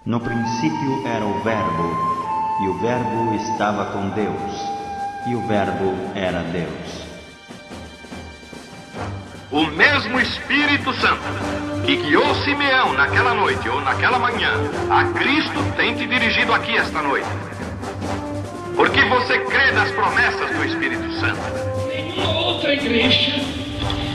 No princípio era o Verbo, e o Verbo estava com Deus, e o Verbo era Deus. O mesmo Espírito Santo que guiou Simeão naquela noite ou naquela manhã, a Cristo tem te dirigido aqui esta noite. Porque você crê nas promessas do Espírito Santo. Nenhuma outra igreja,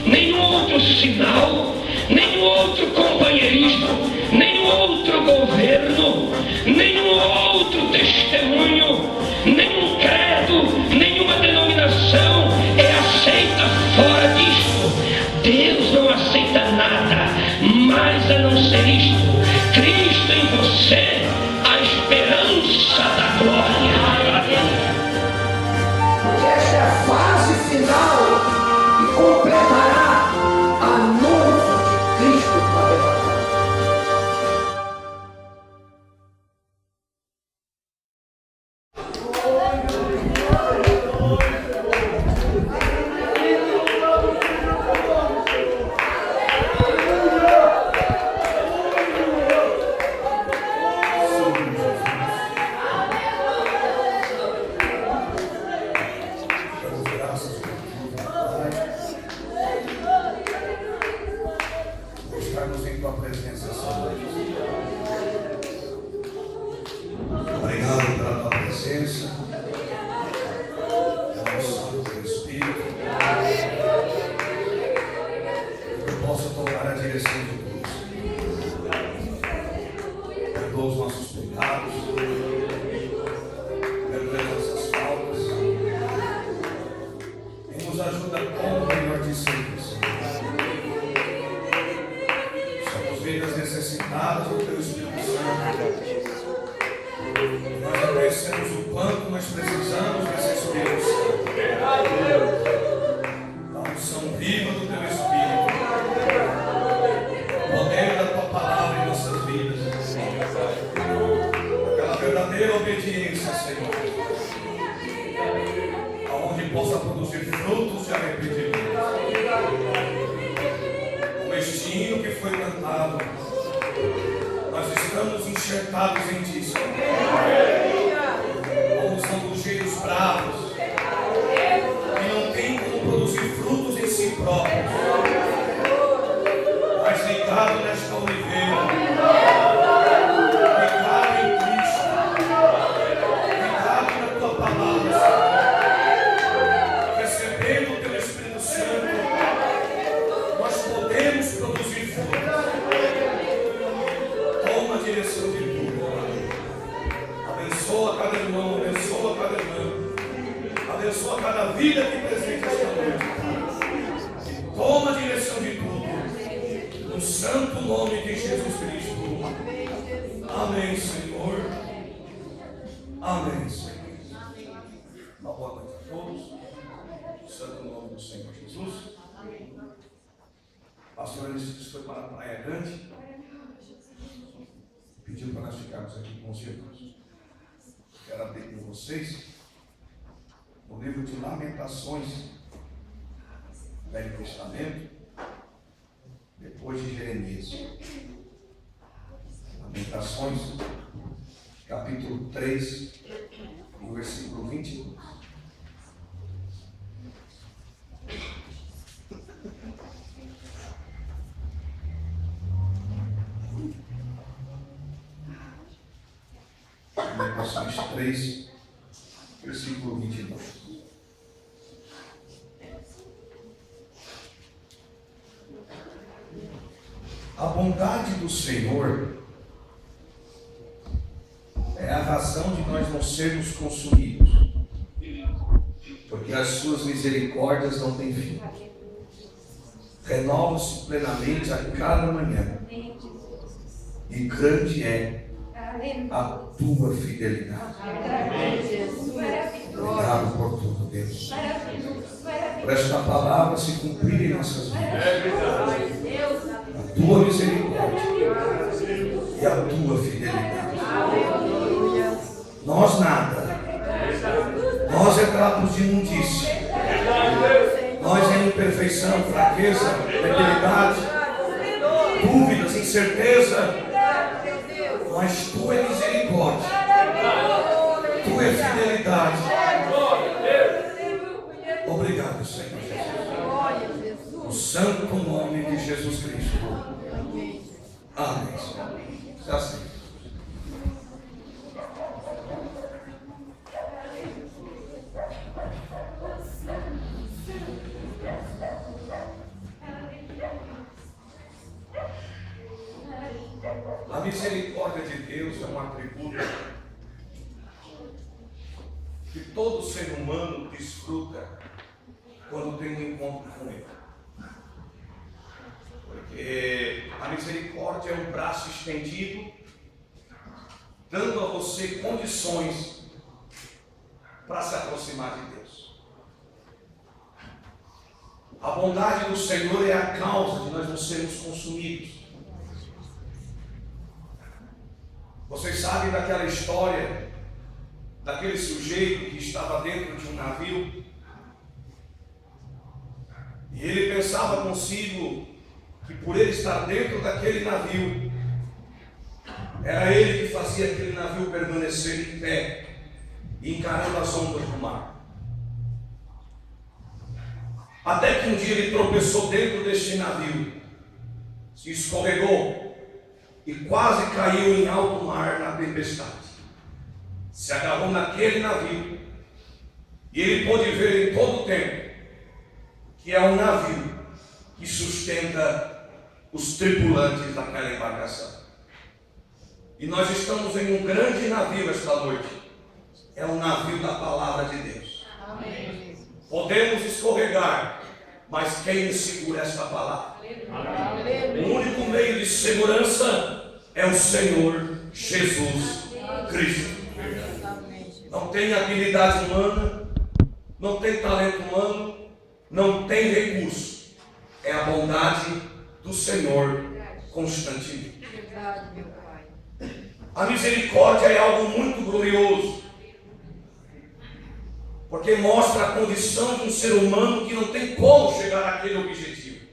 nenhum outro sinal, nenhum outro companheirismo, nenhum outro governo, nenhum outro testemunho, nenhum credo, nenhuma denominação é aceita fora disto. Deus não aceita nada mais a não ser isto. Cristo em você, a esperança da glória. Porque esta é a fase final que completará a noiva de Cristo para arrebatar. Estarmos em tua presença, Senhor. Obrigado pela tua presença, pela unção do teu Espírito, que eu possa tomar a direção de Deus. Perdoa os nossos pecados, perdoa as nossas faltas e nos ajuda como melhor te servir, Senhor. Vidas necessitadas do teu Espírito Santo. Nós reconhecemos o quanto nós precisamos desse Espírito Santo. Da unção viva do teu Espírito. O poder da tua palavra em nossas vidas. Aquela verdadeira obediência, Senhor. Aonde possa produzir frutos de arrependimento. Destino que foi cantado, nós estamos enxertados em ti, Senhor. Como são geiros bravos, que não tem como produzir frutos em si próprios, mas ligado nesta oliveira, ligado em Cristo, ligado na tua palavra, Senhor. Recebendo o teu Espírito Santo, nós podemos produzir frutos. Toma a direção de tudo. Abençoa cada irmão, abençoa cada irmã. Abençoa cada vida aqui presente esta noite. Toma a direção de tudo. No santo nome de Jesus Cristo. Amém, Senhor. Amém, Senhor. Uma boa noite a todos. No santo nome do Senhor Jesus. A senhora disse que foi para a Praia Grande. Pediu para nós ficarmos aqui com os irmãos. Quero abrir com vocês no livro de Lamentações, Velho Testamento, depois de Jeremias. Lamentações, capítulo 3, no versículo 22. Lamentações 3, versículo 22. A bondade do Senhor é a razão de nós não sermos consumidos, porque as suas misericórdias não têm fim. Renovam-se plenamente a cada manhã, e grande é a tua fidelidade. Obrigado por tudo, Deus. Por esta palavra se cumprir em nossas vidas. A tua misericórdia e a tua fidelidade. Nós nada. Nós é trapos de imundícia. Nós é imperfeição, fraqueza, debilidade, dúvidas, incerteza. Mas tu Obrigado, Senhor Jesus. No santo nome de Jesus Cristo. Amém. Está assim. A misericórdia de Deus é um atributo que todo ser humano desfruta quando tem um encontro com Ele. Porque a misericórdia é um braço estendido, dando a você condições para se aproximar de Deus. A bondade do Senhor é a causa de nós não sermos consumidos. Vocês sabem daquela história daquele sujeito que estava dentro de um navio e ele pensava consigo que por ele estar dentro daquele navio era ele que fazia aquele navio permanecer em pé e encarando as ondas do mar. Até que um dia ele tropeçou dentro deste navio, se escorregou e quase caiu em alto mar na tempestade. Se agarrou naquele navio e ele pôde ver em todo o tempo que é um navio que sustenta os tripulantes daquela embarcação. E nós estamos em um grande navio esta noite. É um navio da palavra de Deus. Amém. Podemos escorregar, mas quem nos segura esta palavra? Amém. O único meio de segurança é o Senhor Jesus Cristo. Não tem habilidade humana, não tem talento humano, não tem recurso. É a bondade do Senhor constantemente. A misericórdia é algo muito glorioso, porque mostra a condição de um ser humano que não tem como chegar àquele objetivo.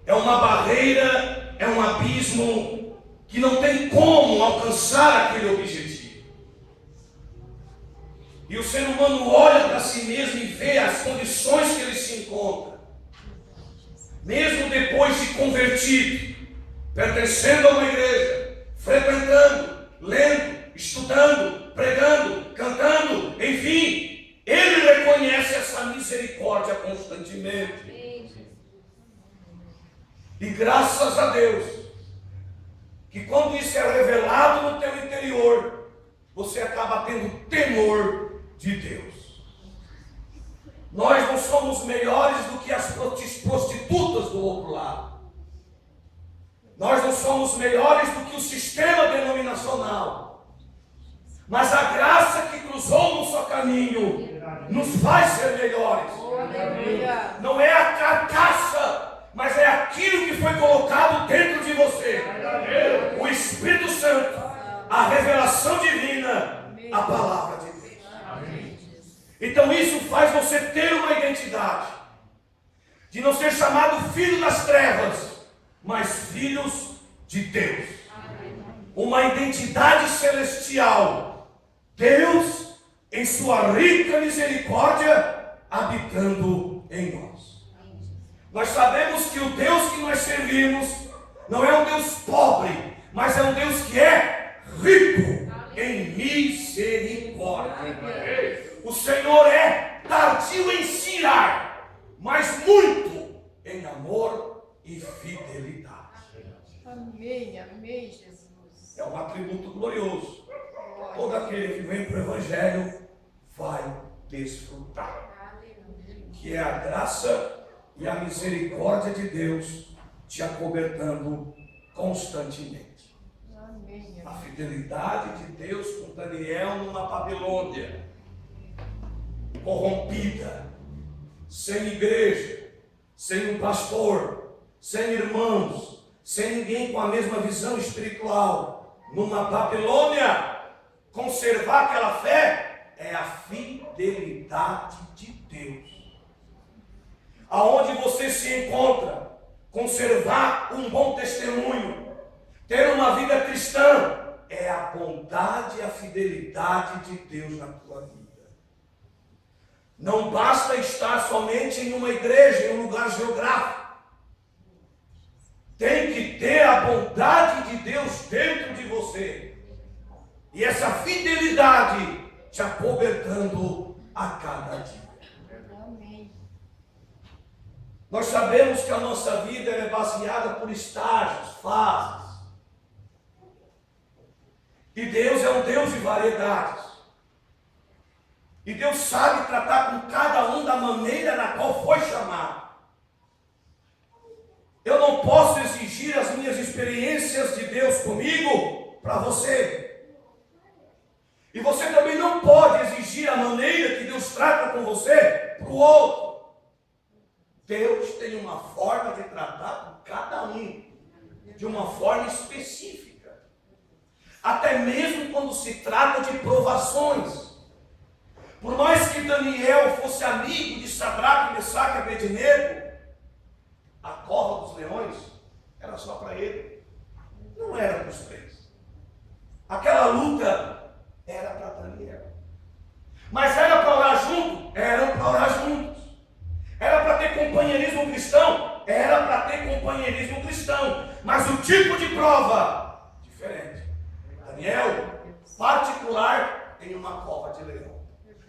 É uma barreira, é um abismo que não tem como alcançar aquele objetivo. E o ser humano olha para si mesmo e vê as condições que ele se encontra. Mesmo depois de convertido, pertencendo a uma igreja, frequentando, lendo, estudando, pregando, cantando, enfim, ele reconhece essa misericórdia constantemente. E graças a Deus, que quando isso é revelado no teu interior, você acaba tendo temor de Deus. Nós não somos melhores do que as prostitutas do outro lado. Nós não somos melhores do que o sistema denominacional. Mas a graça que cruzou no seu caminho nos faz ser melhores. Não é a carcaça, mas é aquilo que foi colocado dentro de você. O Espírito Santo, a revelação divina, a palavra de Deus. Então isso faz você ter uma identidade, de não ser chamado filho das trevas, mas filhos de Deus. Uma identidade celestial. Deus, em sua rica misericórdia, habitando em nós. Nós sabemos que o Deus que nós servimos não é um Deus pobre, mas é um Deus que é rico em misericórdia. O Senhor é tardio em se irar, mas muito em amor e fidelidade. Amém, amém, Jesus. É um atributo glorioso. Todo aquele que vem para o Evangelho vai desfrutar. Que é a graça e a misericórdia de Deus te acobertando constantemente. Amém. A fidelidade de Deus com Daniel numa Babilônia corrompida, sem igreja, sem um pastor, sem irmãos, sem ninguém com a mesma visão espiritual, numa Babilônia, conservar aquela fé é a fidelidade de Deus. Aonde você se encontra, conservar um bom testemunho, ter uma vida cristã, é a bondade e a fidelidade de Deus na tua vida. Não basta estar somente em uma igreja, em um lugar geográfico. Tem que ter a bondade de Deus dentro de você. E essa fidelidade te acobertando a cada dia. Amém. Nós sabemos que a nossa vida é baseada por estágios, fases. E Deus é um Deus de variedades. E Deus sabe tratar com cada um da maneira na qual foi chamado. Eu não posso exigir as minhas experiências de Deus comigo para você. E você também não pode exigir a maneira que Deus trata com você para o outro. Deus tem uma forma de tratar com cada um, de uma forma específica. Até mesmo quando se trata de provações. Por mais que Daniel fosse amigo de Sadraque, Mesaque e Abednego, a cova dos leões era só para ele. Não era para os três. Aquela luta era para Daniel. Mas era para orar junto? Era para orar juntos. Era para ter companheirismo cristão? Era para ter companheirismo cristão. Mas o tipo de prova, diferente. Daniel, particular, em uma cova de leão.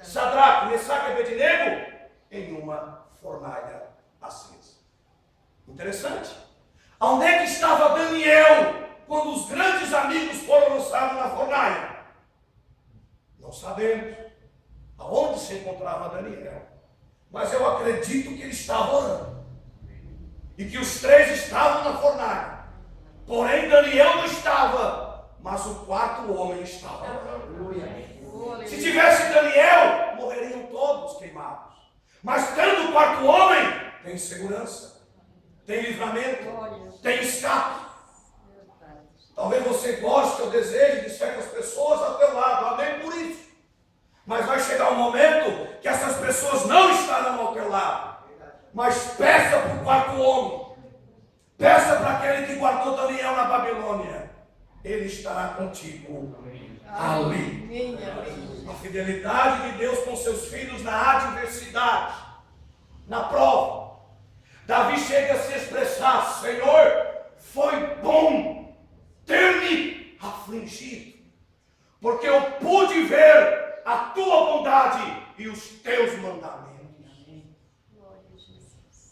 Sadraque, Mesaque e Abednego, em uma fornalha acesa. Interessante. Onde é que estava Daniel quando os grandes amigos foram lançados na fornalha? Não sabemos aonde se encontrava Daniel. Mas eu acredito que ele estava orando. E que os três estavam na fornalha. Porém, Daniel não estava, mas o quarto homem estava. Se tivesse Daniel, morreriam todos queimados. Mas tendo o quarto homem, tem segurança, tem livramento, tem escape. Talvez você goste ou deseje de certas pessoas ao teu lado, amém por isso. Mas vai chegar um momento que essas pessoas não estarão ao teu lado. Mas peça para o quarto homem, peça para aquele que guardou Daniel na Babilônia, ele estará contigo ali. Amém, amém. A fidelidade de Deus com seus filhos na adversidade, na prova. Davi chega a se expressar: Senhor, foi bom ter-me afligido, porque eu pude ver a tua bondade e os teus mandamentos.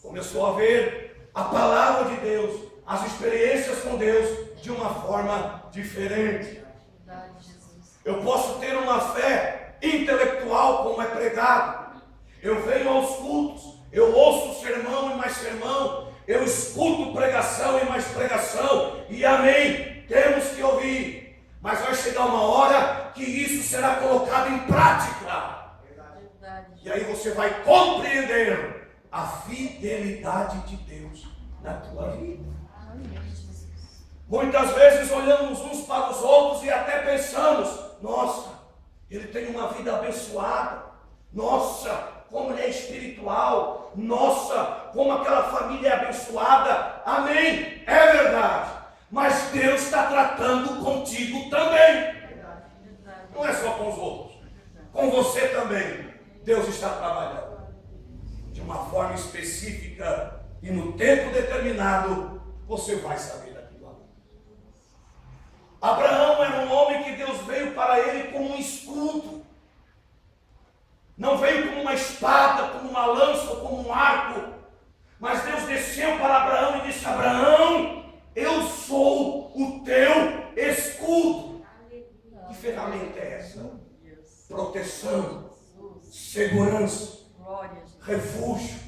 Começou a ver a palavra de Deus, as experiências com Deus de uma forma diferente. Eu posso ter uma fé intelectual, como é pregado. Eu venho aos cultos, eu ouço sermão e mais sermão, eu escuto pregação e mais pregação, e amém, temos que ouvir. Mas vai chegar uma hora que isso será colocado em prática. E aí você vai compreender a fidelidade de Deus na tua vida. Muitas vezes olhamos uns para os outros e até pensamos: nossa, ele tem uma vida abençoada. Nossa, como ele é espiritual. Nossa, como aquela família é abençoada. Amém, é verdade. Mas Deus está tratando contigo também. Não é só com os outros. Com você também. Deus está trabalhando de uma forma específica. E no tempo determinado, você vai saber. Abraão era um homem que Deus veio para ele como um escudo. Não veio como uma espada, como uma lança ou como um arco. Mas Deus desceu para Abraão e disse: Abraão, eu sou o teu escudo. Que ferramenta é essa? Proteção, segurança, refúgio.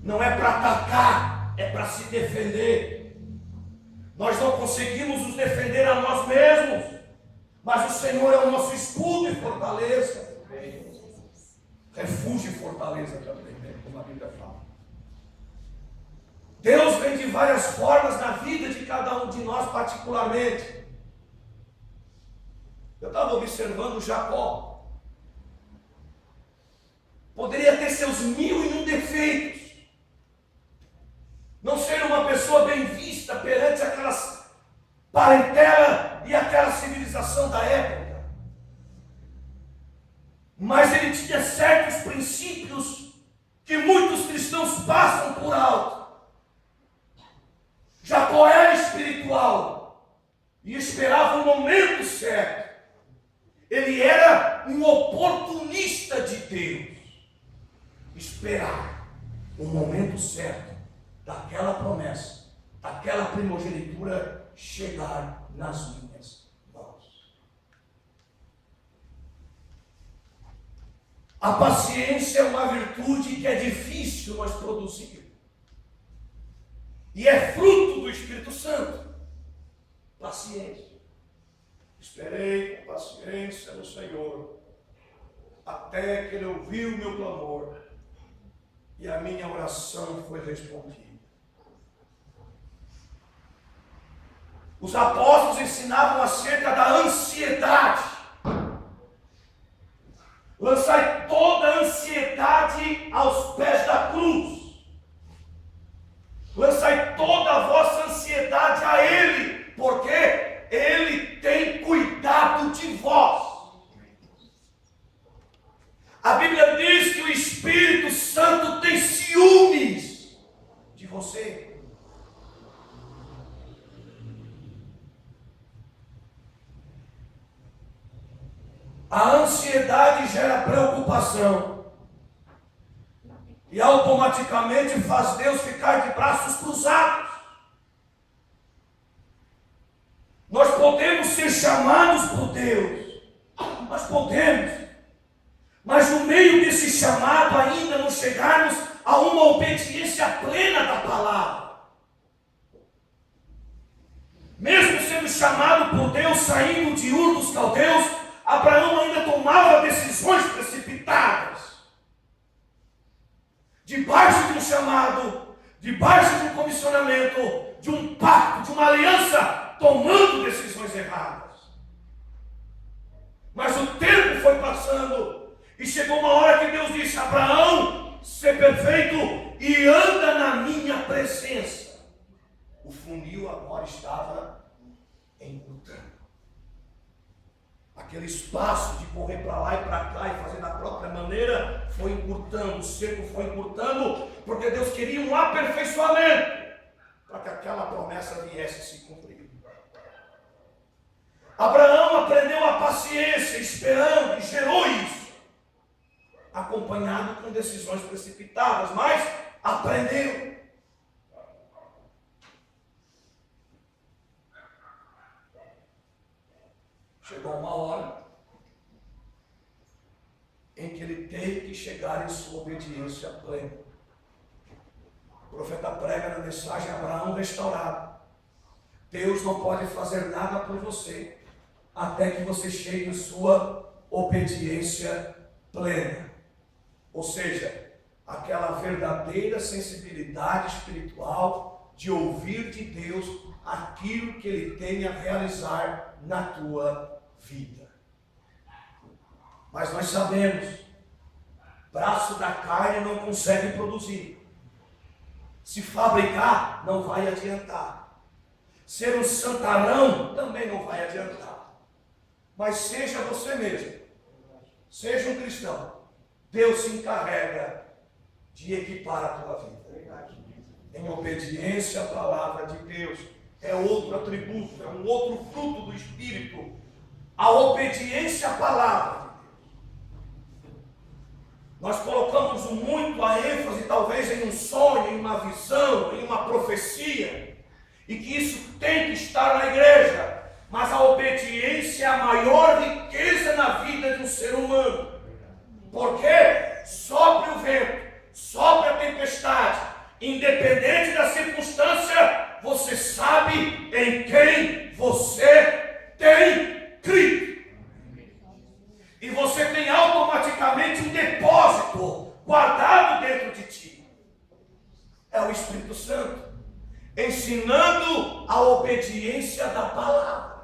Não é para atacar, é para se defender. Nós não conseguimos nos defender a nós mesmos, mas o Senhor é o nosso escudo e fortaleza. Refúgio e fortaleza também, como a Bíblia fala. Deus vem de várias formas na vida de cada um de nós particularmente. Eu estava observando Jacó. Poderia ter seus 1001 defeitos. Não ser uma pessoa bem vista perante aquelas parentela e aquela civilização da época. Mas ele tinha certos princípios esperar o momento certo daquela promessa, daquela primogenitura chegar nas minhas mãos. A paciência é uma virtude que é difícil nós produzir. E é fruto do Espírito Santo. Paciência. Esperei com paciência no Senhor, até que Ele ouviu o meu clamor, e a minha oração foi respondida. Os apóstolos ensinavam acerca da ansiedade. Lançai toda a ansiedade aos pés da cruz. Lançai toda a vossa ansiedade a Ele, porque Ele tem cuidado de vós. A Bíblia diz que o Espírito Santo tem ciúmes de você. A ansiedade gera preocupação. E automaticamente faz Deus ficar de braços cruzados. Nós podemos ser chamados por Deus. Nós podemos. Mas no meio desse chamado ainda não chegarmos a uma obediência plena da palavra. Mesmo sendo chamado por Deus, saindo de Ur dos Caldeus, Abraão ainda tomava decisões precipitadas. Debaixo de um chamado, debaixo de um comissionamento, de um pacto, de uma aliança, tomando decisões erradas. Mas o tempo foi passando e chegou uma hora que Deus disse: Abraão, ser perfeito e anda na minha presença. O funil agora estava encurtando. Aquele espaço de correr para lá e para cá e fazer da própria maneira foi encurtando, o cerco foi encurtando, porque Deus queria um aperfeiçoamento para que aquela promessa viesse a se cumprir. Abraão aprendeu a paciência, esperando, e gerou isso, acompanhado com decisões precipitadas, mas aprendeu. Chegou uma hora em que ele teve que chegar em sua obediência plena. O profeta prega na mensagem: Abraão restaurado. Deus não pode fazer nada por você até que você chegue em sua obediência plena. Ou seja, aquela verdadeira sensibilidade espiritual de ouvir de Deus aquilo que Ele tem a realizar na tua vida. Mas nós sabemos, braço da carne não consegue produzir. Se fabricar, não vai adiantar. Ser um santarão também não vai adiantar. Mas seja você mesmo, seja um cristão, Deus se encarrega de equipar a tua vida em obediência à palavra de Deus. É outro atributo, é um outro fruto do Espírito, a obediência à palavra de Deus. Nós colocamos muito a ênfase talvez em um sonho, em uma visão, em uma profecia, e que isso tem que estar na igreja, mas a obediência é a maior riqueza na vida de um ser humano. Porque sopre o vento, sopre a tempestade, independente da circunstância, você sabe em quem você tem crido. E você tem automaticamente um depósito guardado dentro de ti. É o Espírito Santo ensinando a obediência da palavra.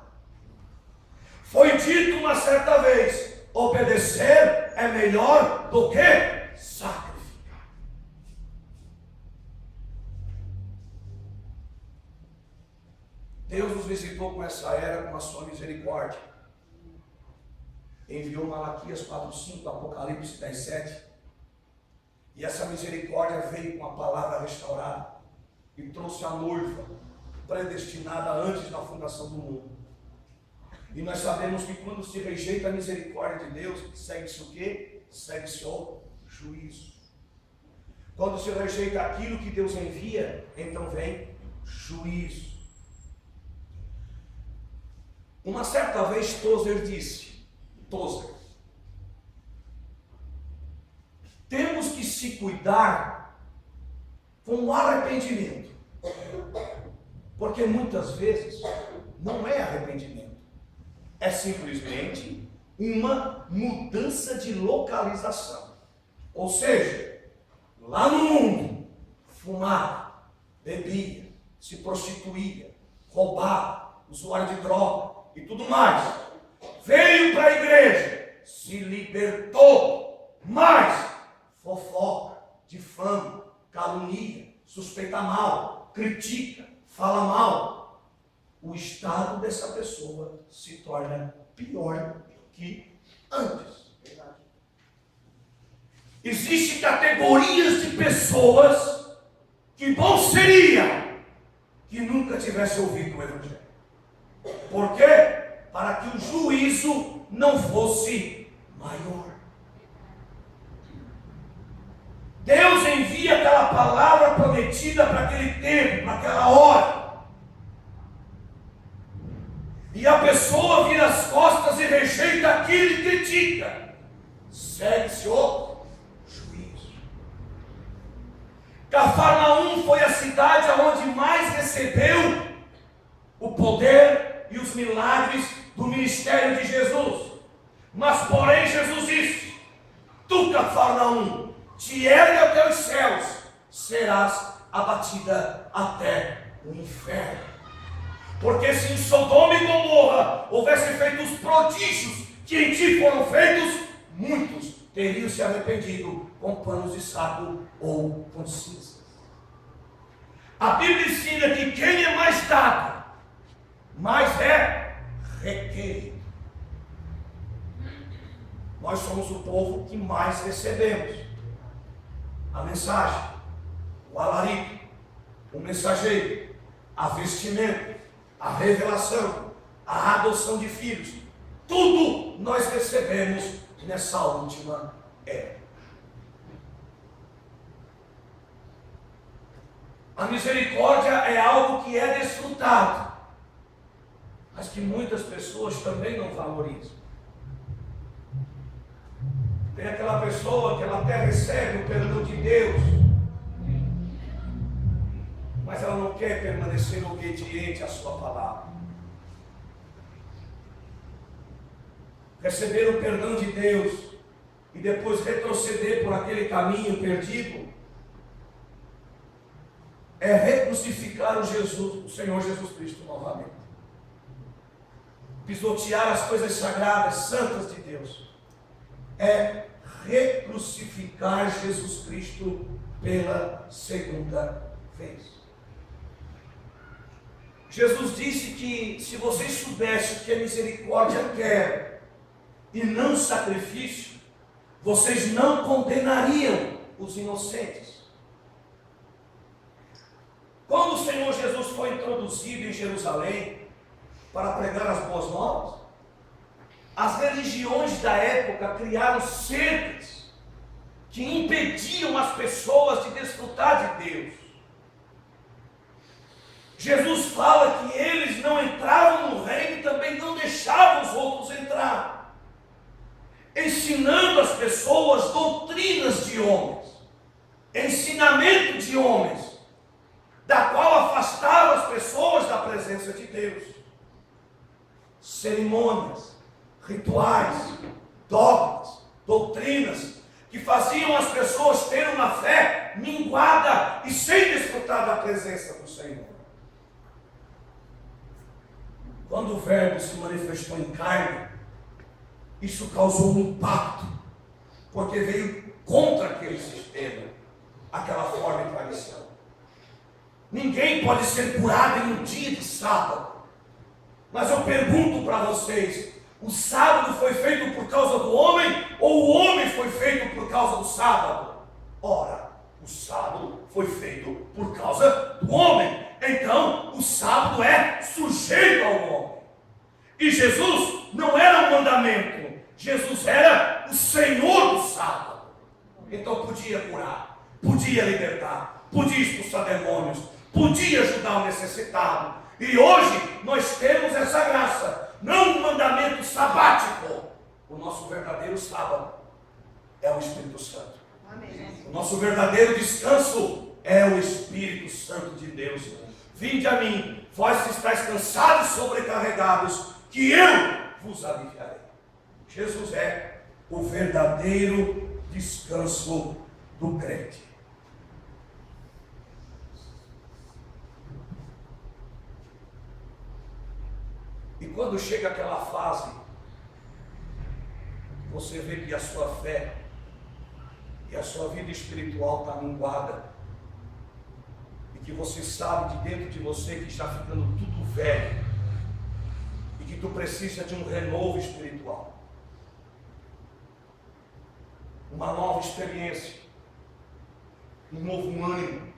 Foi dito uma certa vez: obedecer é melhor do que sacrificar. Deus nos visitou com essa era, com a sua misericórdia. Enviou Malaquias 4:5, Apocalipse 10:7. E essa misericórdia veio com a palavra restaurada e trouxe a noiva predestinada antes da fundação do mundo. E nós sabemos que quando se rejeita a misericórdia de Deus, segue-se o quê? Segue-se o juízo. Quando se rejeita aquilo que Deus envia, então vem juízo. Uma certa vez Tozer disse, temos que se cuidar com o arrependimento, porque muitas vezes não é arrependimento, é simplesmente uma mudança de localização. Ou seja, lá no mundo, fumava, bebia, se prostituía, roubava, usuário de droga e tudo mais. Veio para a igreja, se libertou, mas fofoca, difama, calunia, suspeita mal, critica, fala mal. O estado dessa pessoa se torna pior que antes. Existem categorias de pessoas que bom seria que nunca tivesse ouvido o Evangelho. Por quê? Para que o juízo não fosse maior. Deus envia aquela palavra prometida para aquele tempo, para aquela hora. E a pessoa vira as costas e rejeita aquilo e critica. Segue-se o juízo. Cafarnaum foi a cidade onde mais recebeu o poder e os milagres do ministério de Jesus. Mas porém Jesus disse: tu, Cafarnaum, te ergue até os céus, serás abatida até o inferno. Porque se em Sodoma e Gomorra houvesse feito os prodígios que em ti foram feitos, muitos teriam se arrependido com panos de saco ou com cinzas. A Bíblia ensina que quem é mais dado, mais é requerido. Nós somos o povo que mais recebemos a mensagem, o alarido, o mensageiro, a vestimenta, a revelação, a adoção de filhos. Tudo nós recebemos nessa última era. A misericórdia é algo que é desfrutado, mas que muitas pessoas também não valorizam. Tem aquela pessoa que ela até recebe o perdão de Deus, mas ela não quer permanecer obediente à sua palavra. Receber o perdão de Deus e depois retroceder por aquele caminho perdido é recrucificar o Senhor Jesus Cristo novamente. Pisotear as coisas sagradas, santas de Deus. É recrucificar Jesus Cristo pela segunda vez. Jesus disse que se vocês soubessem que a misericórdia quer e não sacrifício, vocês não condenariam os inocentes. Quando o Senhor Jesus foi introduzido em Jerusalém para pregar as boas novas, as religiões da época criaram cercas que impediam as pessoas de desfrutar de Deus. Jesus fala que eles não entravam no reino e também não deixavam os outros entrar, ensinando às pessoas doutrinas de homens, ensinamento de homens, da qual afastava as pessoas da presença de Deus. Cerimônias, rituais, dogmas, doutrinas, que faziam as pessoas terem uma fé minguada e sem desfrutar da presença do Senhor. Quando o Verbo se manifestou em carne, isso causou um impacto, porque veio contra aquele sistema, aquela forma de tradição. Ninguém pode ser curado em um dia de sábado. Mas eu pergunto para vocês, o sábado foi feito por causa do homem ou o homem foi feito por causa do sábado? Ora, o sábado foi feito por causa do homem. Então, o sábado é sujeito ao homem. E Jesus não era um mandamento. Jesus era o Senhor do sábado. Então podia curar, podia libertar, podia expulsar demônios, podia ajudar o necessitado. E hoje nós temos essa graça, não um mandamento sabático. O nosso verdadeiro sábado é o Espírito Santo. Amém. O nosso verdadeiro descanso é o Espírito Santo de Deus. Vinde a mim, vós que estáis cansados e sobrecarregados, que eu vos aliviarei. Jesus é o verdadeiro descanso do crente. E quando chega aquela fase, você vê que a sua fé e a sua vida espiritual está minguada, e que você sabe de dentro de você que está ficando tudo velho, e que tu precisa de um renovo espiritual, uma nova experiência, um novo ânimo,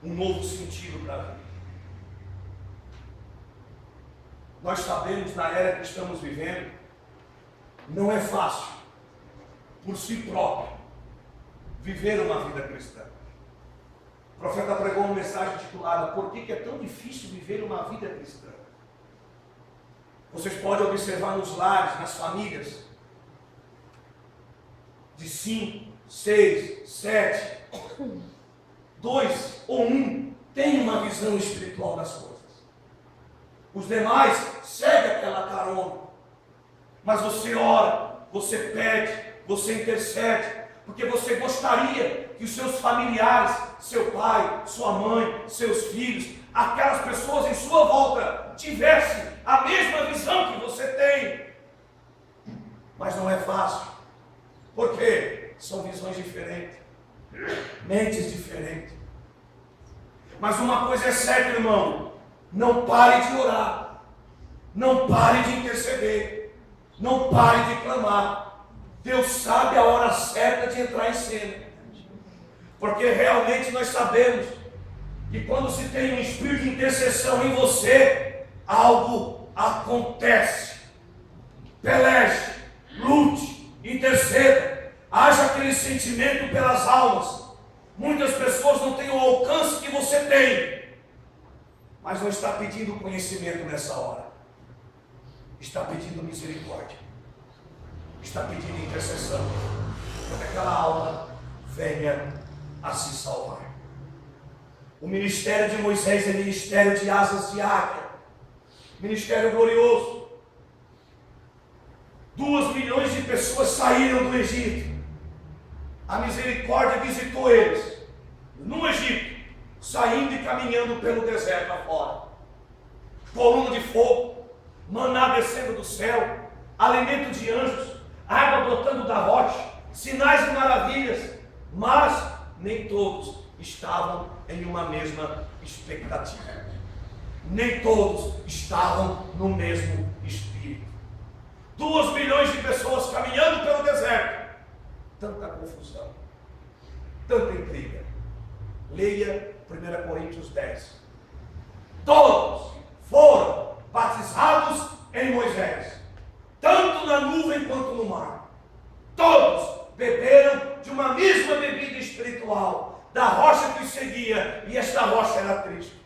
um novo sentido para a vida. Nós sabemos, na era que estamos vivendo, não é fácil, por si próprio, viver uma vida cristã. O profeta pregou uma mensagem titulada "Por que é tão difícil viver uma vida cristã?". Vocês podem observar nos lares, nas famílias, de 5, 6, 7, 2 ou 1 tem uma visão espiritual das coisas. Os demais seguem aquela carona. Mas você ora, você pede, você intercede, porque você gostaria que os seus familiares, seu pai, sua mãe, seus filhos, aquelas pessoas em sua volta tivessem a mesma visão que você tem. Mas não é fácil. Por quê? São visões diferentes, mentes diferentes. Mas uma coisa é certa, irmão: não pare de orar, não pare de interceder, não pare de clamar. Deus sabe a hora certa de entrar em cena, porque realmente nós sabemos que quando se tem um espírito de intercessão em você, algo acontece. Peleje, lute, interceda, haja aquele sentimento pelas almas. Muitas pessoas não têm o alcance que você tem, mas não está pedindo conhecimento nessa hora, está pedindo misericórdia, está pedindo intercessão, para que aquela alma venha a se salvar. O ministério de Moisés é ministério de asas de águia, ministério glorioso. 2 milhões de pessoas saíram do Egito. A misericórdia visitou eles no Egito, saindo e caminhando pelo deserto afora. Coluna de fogo, maná descendo do céu, alimento de anjos, água brotando da rocha, sinais e maravilhas. Mas nem todos estavam em uma mesma expectativa. Nem todos estavam no mesmo espírito. 2 milhões de pessoas caminhando pelo deserto. Tanta confusão, tanta intriga. Leia 1 Coríntios 10. Todos foram batizados em Moisés, tanto na nuvem quanto no mar. Todos beberam de uma mesma bebida espiritual, da rocha que os seguia, e esta rocha era Cristo.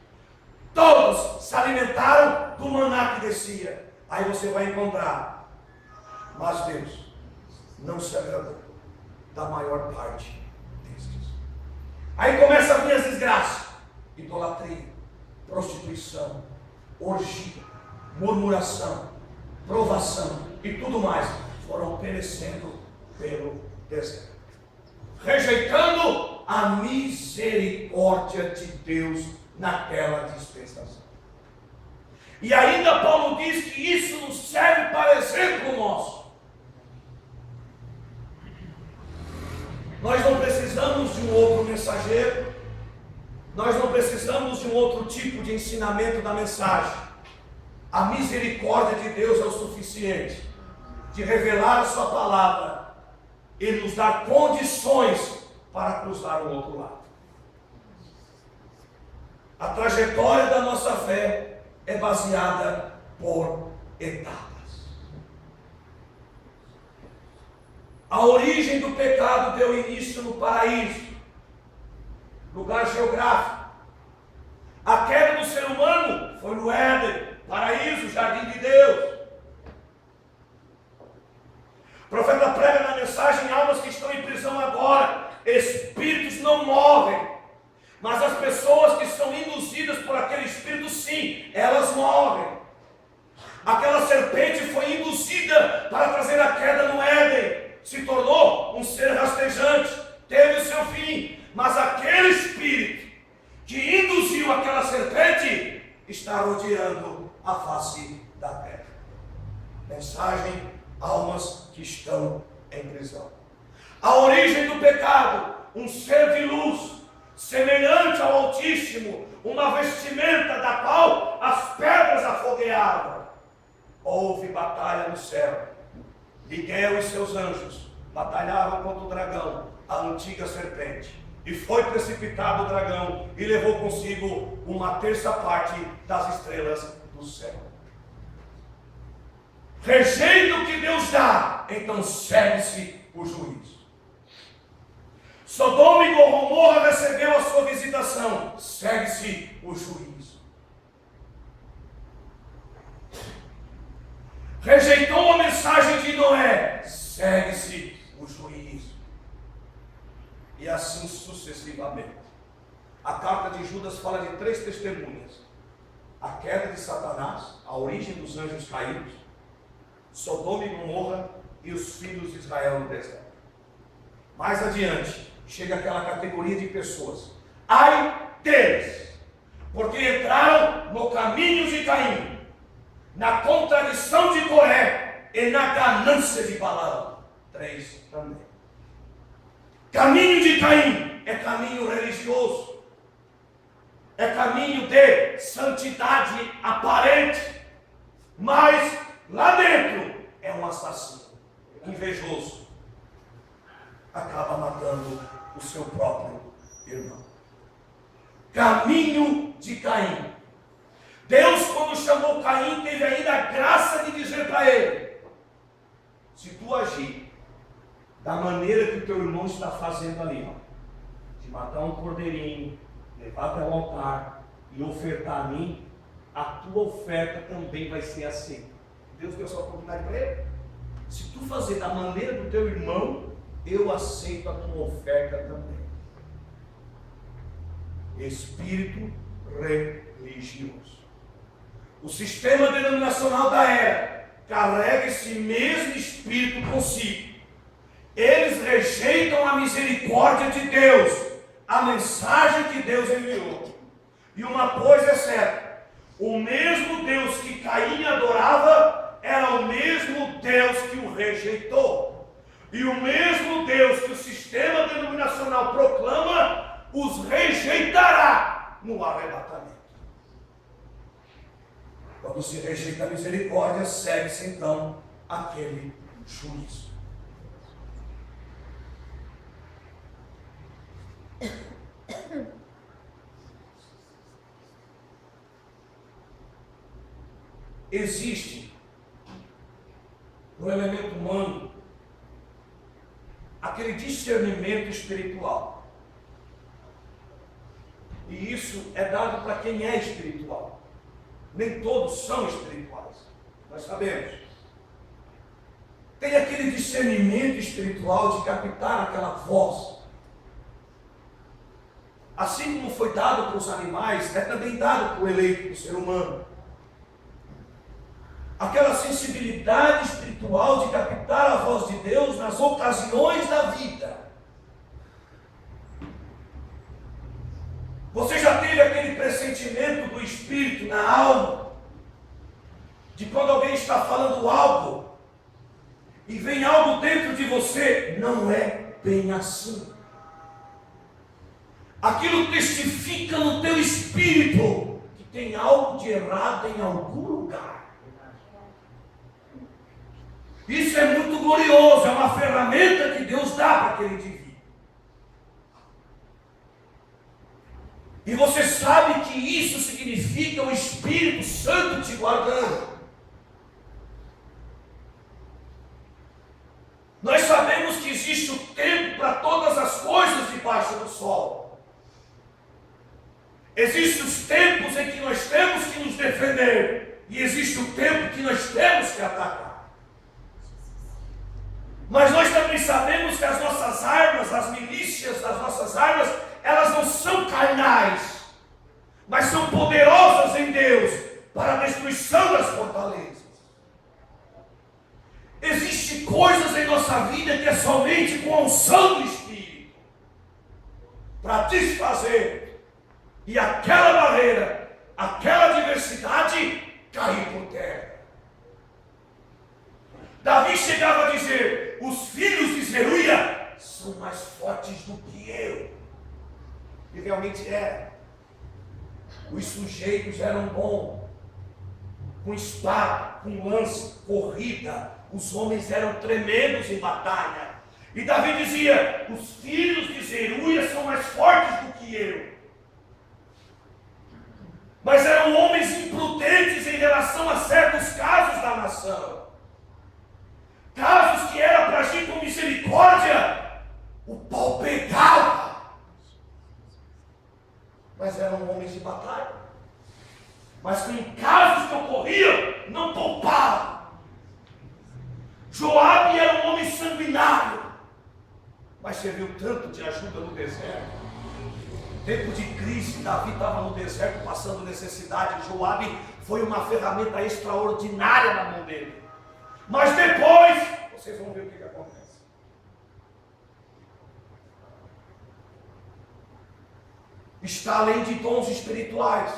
Todos se alimentaram do maná que descia. Aí você vai encontrar: mas Deus não se agradou da maior parte destes. Aí começa a vir as desgraças: idolatria, prostituição, orgia, murmuração, provação e tudo mais. Foram perecendo pelo deserto, rejeitando a misericórdia de Deus naquela dispensação. E ainda Paulo diz que isso nos serve para exemplo nosso. Nós não precisamos de um outro mensageiro, nós não precisamos de um outro tipo de ensinamento da mensagem. A misericórdia de Deus é o suficiente de revelar a sua palavra e nos dar condições para cruzar o outro lado. A trajetória da nossa fé é baseada por etapas. A origem do pecado deu início no paraíso, lugar geográfico. A queda do ser humano foi no Éden, paraíso, jardim de Deus. O profeta prega na mensagem: almas que estão em prisão agora, espíritos não morrem, mas as pessoas que são induzidas por aquele espírito, sim, elas morrem. Aquela serpente foi induzida para trazer a queda no Éden, se tornou um ser rastejante, teve o seu fim, mas aquele espírito que induziu aquela serpente está rodeando a face da terra. Mensagem: almas que estão em prisão. A origem do pecado: um ser de luz, semelhante ao Altíssimo, uma vestimenta da qual as pedras afogueavam. Houve batalha no céu. Miguel e seus anjos batalhavam contra o dragão, a antiga serpente. E foi precipitado o dragão e levou consigo uma terça parte das estrelas do céu. Rejeita o que Deus dá, então segue-se o juízo. Sodoma e Gomorra recebeu a sua visitação, segue-se o juízo. Rejeitou a mensagem de Noé, segue-se o juízo. E assim sucessivamente. A carta de Judas fala de 3 testemunhas: a queda de Satanás, a origem dos anjos caídos, Sodoma e Gomorra e os filhos de Israel no deserto. Mais adiante, chega aquela categoria de pessoas: ai deles, porque entraram no caminho de Caim, na contradição de Coré e na ganância de Balaão. 3 também. Caminho de Caim é caminho religioso, é caminho de santidade aparente, mas lá dentro é um assassino, invejoso, acaba matando o seu próprio irmão. Caminho de Caim. Deus, quando chamou Caim, teve ainda a graça de dizer para ele: se tu agir da maneira que o teu irmão está fazendo ali, de matar um cordeirinho, levar até o altar e ofertar a mim, a tua oferta também vai ser aceita. Deus deu essa oportunidade para ele: se tu fazer da maneira do teu irmão, eu aceito a tua oferta também. Espírito religioso. O sistema denominacional da era carrega esse mesmo espírito consigo. Eles rejeitam a misericórdia de Deus, a mensagem que Deus enviou. E uma coisa é certa: o mesmo Deus que Caim adorava era o mesmo Deus que o rejeitou. E o mesmo Deus que o sistema denominacional proclama os rejeitará no arrebatamento. Quando se rejeita a misericórdia, segue-se então aquele juízo. Existe no elemento humano aquele discernimento espiritual. E isso é dado para quem é espiritual. Nem todos são espirituais, nós sabemos. Tem aquele discernimento espiritual de captar aquela voz. Assim como foi dado para os animais, é também dado para o eleito, para o ser humano. Aquela sensibilidade espiritual de captar a voz de Deus nas ocasiões da vida. Você já teve aquele pressentimento do Espírito na alma, de quando alguém está falando algo, e vem algo dentro de você, não é bem assim. Aquilo testifica no teu espírito que tem algo de errado em algum lugar. Isso é muito glorioso, é uma ferramenta que Deus dá para aquele indivíduo. E você sabe que isso significa o Espírito Santo te guardando. Nós sabemos que existe o tempo para todas as coisas debaixo do sol. Existem os tempos em que nós temos que nos defender, e existe o tempo que nós temos que atacar. Mas nós também sabemos que as nossas armas, as milícias das nossas armas, elas não são carnais, mas são poderosas em Deus para a destruição das fortalezas. Existem coisas em nossa vida que é somente com a unção do Espírito para desfazer, e aquela barreira, aquela adversidade cair por terra. Davi chegava a dizer: os filhos de Zeruia são mais fortes do que eu. E realmente era. Os sujeitos eram bons, com espada, com lança, corrida. Os homens eram tremendos em batalha. E Davi dizia: os filhos de Zeruia são mais fortes do que eu. Mas eram homens imprudentes em relação a certos casos da nação. Casos que era para agir com misericórdia, o pau pegava. Mas eram homens de batalha. Mas em casos que ocorriam, não poupavam. Joabe era um homem sanguinário, mas serviu tanto de ajuda no deserto. Tempo de crise, Davi estava no deserto passando necessidade. Joabe foi uma ferramenta extraordinária na mão dele. Mas depois, vocês vão ver o que acontece. Está além de dons espirituais.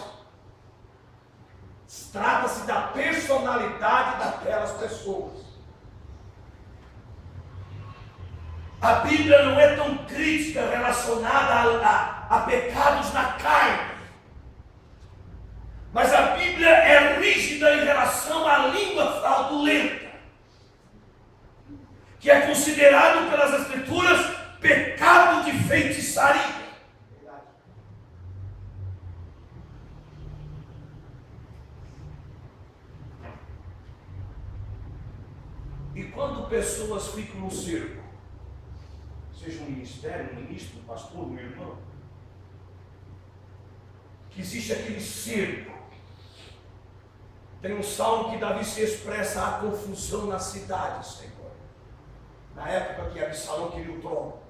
Trata-se da personalidade daquelas pessoas. A Bíblia não é tão crítica relacionada a pecados na carne. Mas a Bíblia é rígida em relação à língua fraudulenta, que é considerado pelas Escrituras pecado de feitiçaria. E quando pessoas ficam no circo, seja um ministério, um ministro, um pastor, um irmão, que existe aquele circo. Tem um salmo que Davi se expressa: a confusão na cidade, Senhor. Na época que Absalão queria o trono,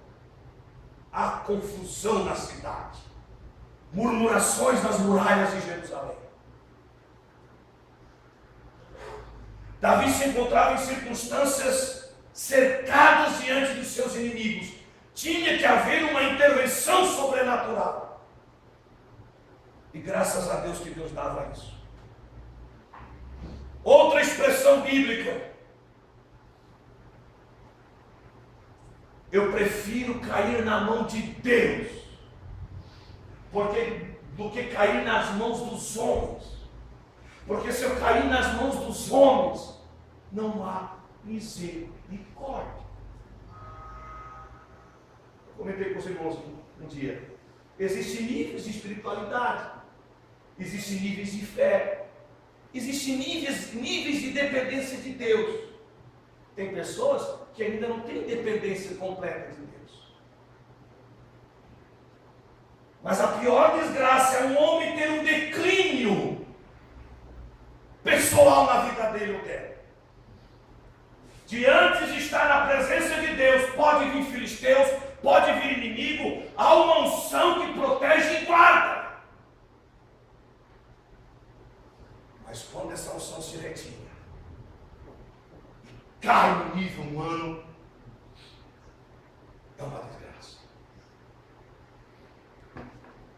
há confusão na cidade, murmurações nas muralhas de Jerusalém. Davi se encontrava em circunstâncias cercadas diante dos seus inimigos. Tinha que haver uma intervenção sobrenatural. E graças a Deus que Deus dava isso. Outra expressão bíblica: eu prefiro cair na mão de Deus do que cair nas mãos dos homens. Porque se eu cair nas mãos dos homens, não há misericórdia. Eu comentei com os irmãos um dia. Existem níveis de espiritualidade, existem níveis de fé, existem níveis de dependência de Deus. Tem pessoas que ainda não têm dependência completa de Deus. Mas a pior desgraça é um homem ter um declínio pessoal na vida dele ou dela. De antes de estar na presença de Deus, pode vir filisteus, pode vir inimigo, há uma unção que protege e guarda. Mas quando essa unção se retira e cai no nível humano, é uma desgraça.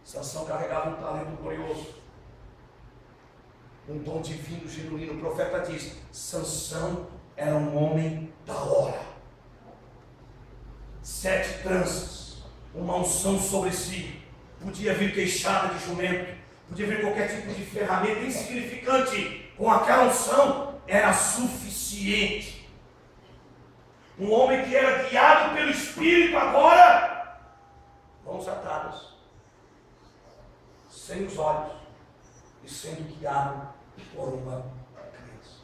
Sansão carregava um talento glorioso, um dom divino, genuíno. O profeta diz: Sansão era um homem da hora. 7 tranças, uma unção sobre si. Podia vir queixada de jumento, podia vir qualquer tipo de ferramenta insignificante. Com aquela unção era suficiente. Um homem que era guiado pelo Espírito agora, mãos atadas, sem os olhos, e sendo guiado por uma criança.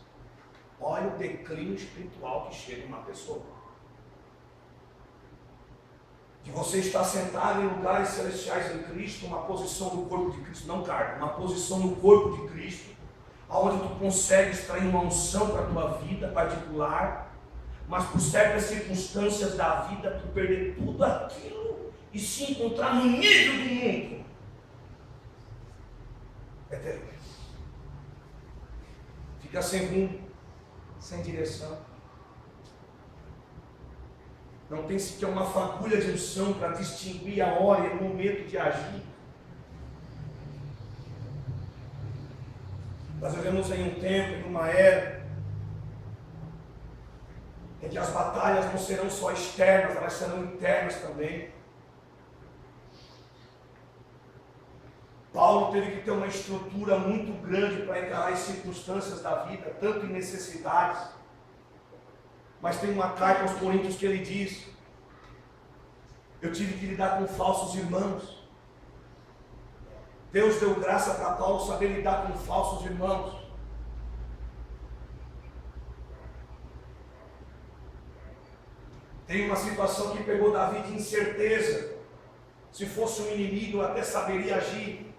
Olha o declínio espiritual que chega em uma pessoa. De que você está sentado em lugares celestiais em Cristo, uma posição do corpo de Cristo, não carne, uma posição no corpo de Cristo, onde tu consegue extrair uma unção para a tua vida particular, mas por certas circunstâncias da vida, tu perder tudo aquilo e se encontrar no nível do mundo. É terrível. Fica sem rumo, sem direção. Não tem sequer uma fagulha de unção para distinguir a hora e o momento de agir. Nós vivemos em um tempo, em uma era, em que as batalhas não serão só externas, elas serão internas também. Paulo teve que ter uma estrutura muito grande para encarar as circunstâncias da vida, tanto em necessidades. Mas tem uma carta aos Coríntios que ele diz: eu tive que lidar com falsos irmãos. Deus deu graça para Paulo saber lidar com falsos irmãos. Tem uma situação que pegou Davi de incerteza. Se fosse um inimigo, eu até saberia agir.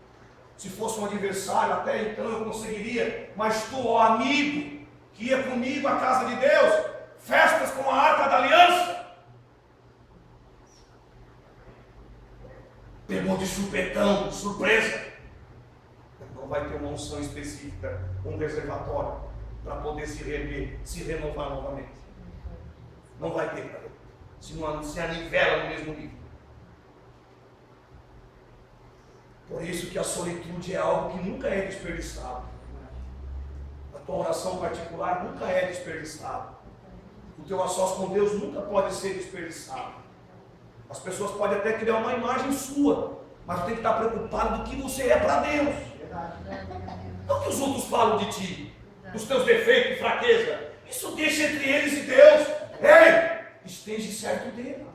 Se fosse um adversário, até então eu conseguiria. Mas tu, ó amigo, que ia comigo à casa de Deus, festas com a Arca da Aliança, pegou de chupetão, de surpresa. Não vai ter uma unção específica, um reservatório, para poder se rever, se renovar novamente. Não vai ter, cara. Se não se anivela no mesmo nível. Por isso que a solitude é algo que nunca é desperdiçado. A tua oração particular nunca é desperdiçada. O teu a sós com Deus nunca pode ser desperdiçado. As pessoas podem até criar uma imagem sua, mas tu tem que estar preocupado do que você é para Deus. Não que os outros falam de ti, dos teus defeitos e fraqueza. Isso deixa entre eles e Deus. Ei, esteja certo dele.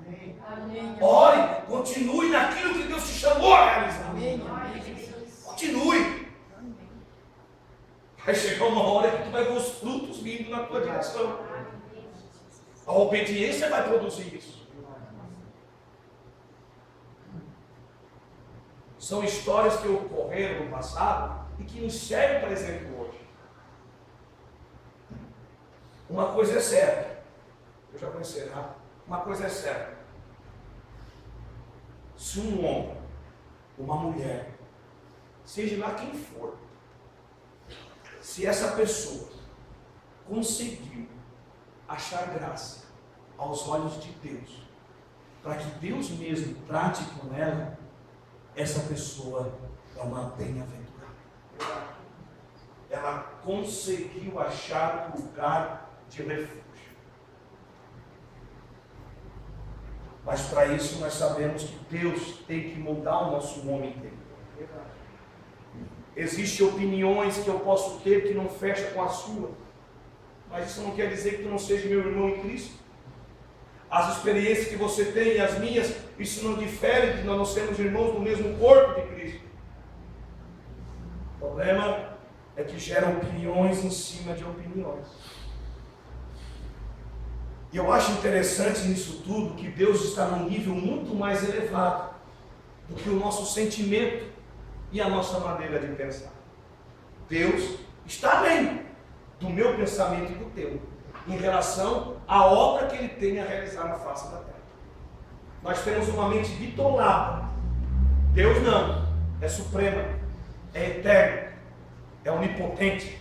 Ore, continue naquilo que Deus te chamou a realizar. Continue. Vai chegar uma hora que tu vai ver os frutos vindo na tua direção. A obediência vai produzir isso. São histórias que ocorreram no passado e que nos servem para exemplo hoje. Uma coisa é certa. Eu já vou encerrar. Uma coisa é certa. Se um homem, uma mulher, seja lá quem for, se essa pessoa conseguiu achar graça aos olhos de Deus, para que Deus mesmo trate com ela, essa pessoa é uma bem-aventurada. Ela conseguiu achar um lugar de refúgio. Mas para isso nós sabemos que Deus tem que mudar o nosso homem interior. Existem opiniões que eu posso ter que não fecha com a sua. Mas isso não quer dizer que tu não seja meu irmão em Cristo. As experiências que você tem e as minhas, isso não difere de nós não sermos irmãos do mesmo corpo de Cristo. O problema é que geram opiniões em cima de opiniões. E eu acho interessante nisso tudo que Deus está num nível muito mais elevado do que o nosso sentimento e a nossa maneira de pensar. Deus está além do meu pensamento e do teu, em relação à obra que Ele tem a realizar na face da terra. Nós temos uma mente bitolada. Deus não, é suprema, é eterno, é onipotente.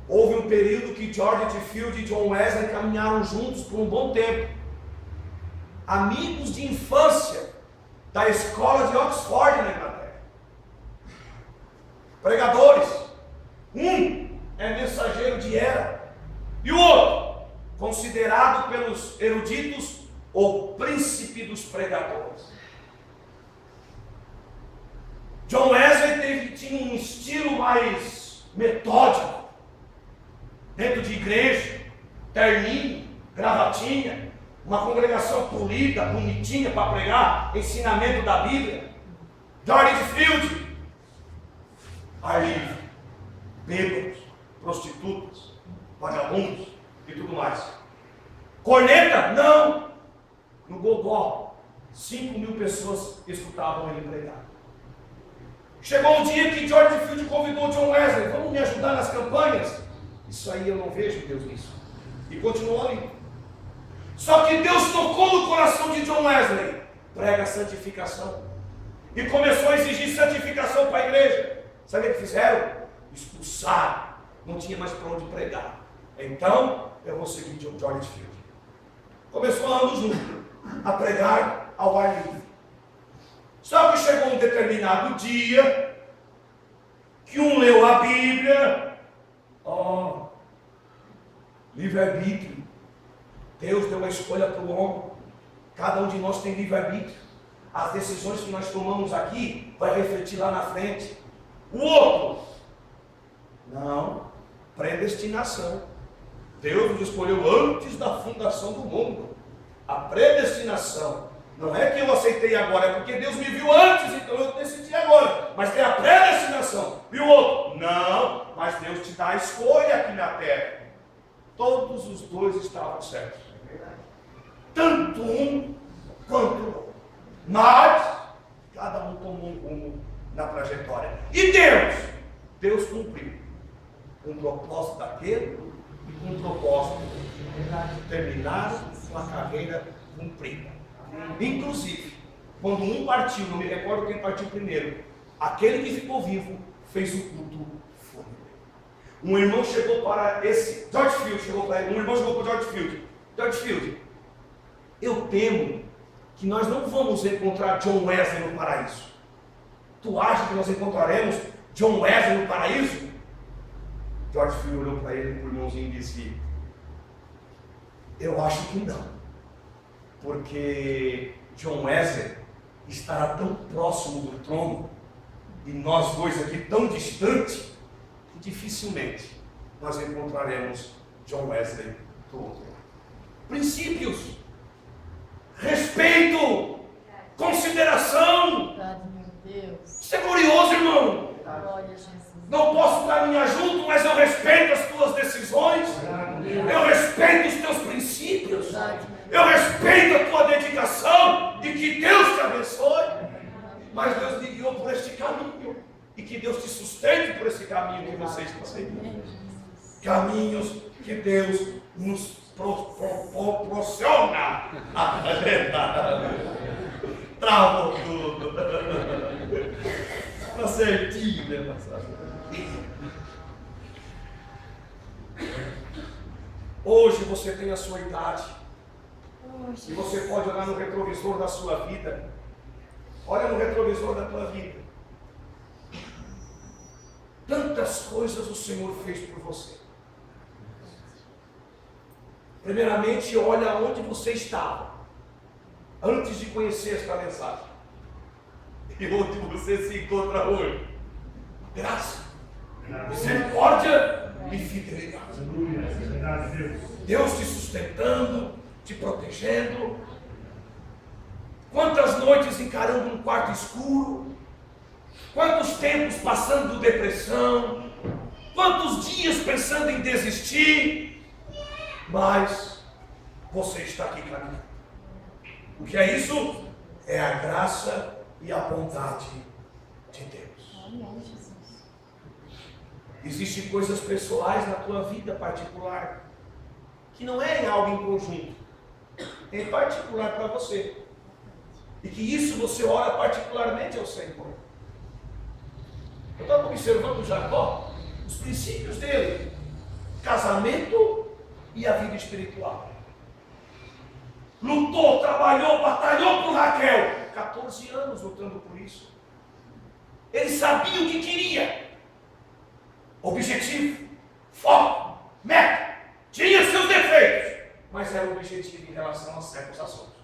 Houve um período que George Whitefield e John Wesley caminharam juntos por um bom tempo. Amigos de infância da escola de Oxford na Inglaterra. Pregadores. Um é mensageiro de Hera e o outro, considerado pelos eruditos o príncipe dos pregadores. John Wesley tinha um estilo mais metódico. Dentro de igreja, terninho, gravatinha, uma congregação polida, bonitinha para pregar, ensinamento da Bíblia. George Whitefield, ar livre, bêbados, prostitutas, vagabundos e tudo mais. Corneta? Não. no Gogó, 5.000 pessoas escutavam ele pregar. Chegou um dia que George Field convidou John Wesley: vamos me ajudar nas campanhas? Isso aí eu não vejo Deus nisso. E continuou ali. Só que Deus tocou no coração de John Wesley: prega a santificação. E começou a exigir santificação para a igreja. Sabe o que fizeram? Expulsaram. Não tinha mais para onde pregar. Então, eu vou seguir George Field. Começou a andar junto, a pregar ao ar livre. Só que chegou um determinado dia, que um leu a Bíblia, livre-arbítrio. Deus deu a escolha para o homem. Cada um de nós tem livre-arbítrio. As decisões que nós tomamos aqui vai refletir lá na frente. O outro, não, predestinação. Deus nos escolheu antes da fundação do mundo. A predestinação não é que eu aceitei agora, é porque Deus me viu antes, então eu decidi agora. Mas tem a predestinação. E o outro, não, mas Deus te dá a escolha aqui na terra. Todos os dois estavam certos. Tanto um quanto o outro. Mas cada um tomou um rumo na trajetória. E Deus cumpriu um propósito daquele e com um propósito de terminar uma carreira cumprida. Inclusive, quando um partiu, não me recordo quem partiu primeiro, aquele que ficou vivo fez o culto fúnebre. Um irmão chegou para esse, George Field chegou para ele, um irmão chegou para George Field. George Field, eu temo que nós não vamos encontrar John Wesley no paraíso. Tu acha que nós encontraremos John Wesley no paraíso? George Field olhou para ele, para o irmãozinho, e disse: eu acho que não. Porque John Wesley estará tão próximo do trono e nós dois aqui tão distantes que dificilmente nós encontraremos John Wesley do outro lado. Princípios, respeito, consideração. Meu Deus. Isso é glorioso, irmão. Glória a Jesus. Não posso caminhar junto, mas eu respeito as tuas decisões. Eu respeito os teus princípios. Eu respeito a tua dedicação e que Deus te abençoe. Mas Deus me guiou por este caminho e que Deus te sustente por esse caminho que você está seguindo. Caminhos que Deus nos proporciona. Travou tudo. Está certinho, né, pastor? Hoje você tem a sua idade. E você pode olhar no retrovisor da sua vida. Olha no retrovisor da tua vida. Tantas coisas o Senhor fez por você. Primeiramente, olha onde você estava antes de conhecer esta mensagem. E onde você se encontra hoje. Graça, misericórdia e fidelidade. Deus te sustentando, te protegendo. Quantas noites encarando um quarto escuro, quantos tempos passando depressão, quantos dias pensando em desistir, mas você está aqui caminhando. O que é isso? É a graça e a bondade de Deus. Amém, Jesus. Existem coisas pessoais na tua vida particular que não é em algo em conjunto, é em particular para você. E que isso você ora particularmente ao Senhor. Eu estava observando Jacó, os princípios dele, casamento e a vida espiritual. Lutou, trabalhou, batalhou por Raquel, 14 anos lutando por isso. Ele sabia o que queria. Objetivo, foco, meta. Tinha seus defeitos, mas era objetivo em relação a certos assuntos.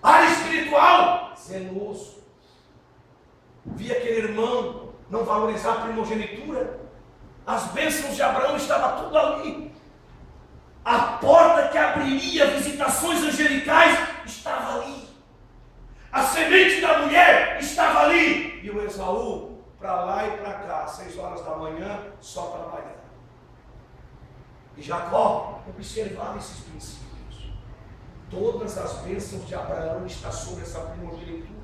Área espiritual, zeloso. Via aquele irmão não valorizar a primogenitura. As bênçãos de Abraão estavam tudo ali. A porta que abriria visitações angelicais estava ali. A semente da mulher estava ali. E o Esaú, para lá e para cá, 6 horas da manhã, só trabalhando. E Jacó observava esses princípios. todas as bênçãos de Abraão estão sobre essa primogenitura.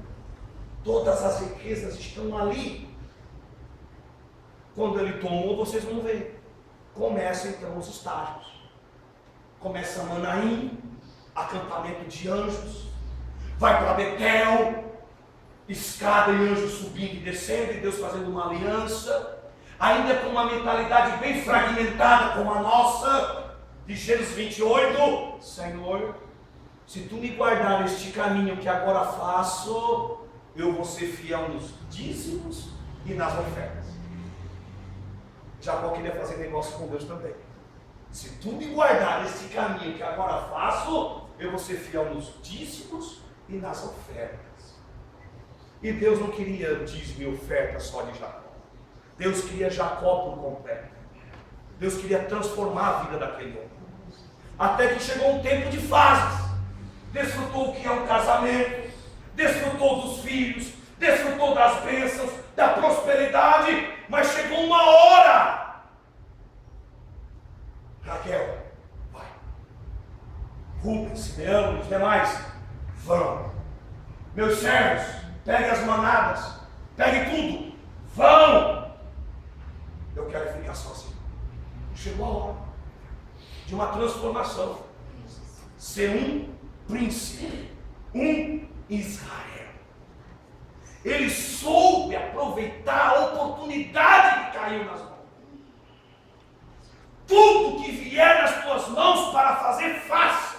Todas as riquezas estão ali. Quando ele tomou, vocês vão ver. Começa então os estágios. Começa Manaim, acampamento de anjos. Vai para Betel, escada e anjos subindo e descendo, e Deus fazendo uma aliança. Ainda com uma mentalidade bem fragmentada como a nossa, de Gênesis 28, Senhor, se tu me guardar este caminho que agora faço, eu vou ser fiel nos dízimos e nas ofertas. Jacó queria fazer negócio com Deus também. Se tu me guardar este caminho que agora faço, eu vou ser fiel nos dízimos e nas ofertas. E Deus não queria dízimo e oferta só de Jacó. Deus queria Jacó por completo. Deus queria transformar a vida daquele homem. Até que chegou um tempo de fases. Desfrutou o que é um casamento, desfrutou dos filhos, desfrutou das bênçãos, da prosperidade, mas chegou uma hora. Raquel, vai. Rubens, Simeão, os demais, vão. Meus servos, peguem as manadas, peguem tudo, vão. Eu quero ficar sozinho. Chegou a hora de uma transformação. Ser um príncipe, um Israel. Ele soube aproveitar a oportunidade que caiu nas mãos. Tudo que vier nas tuas mãos para fazer, faça.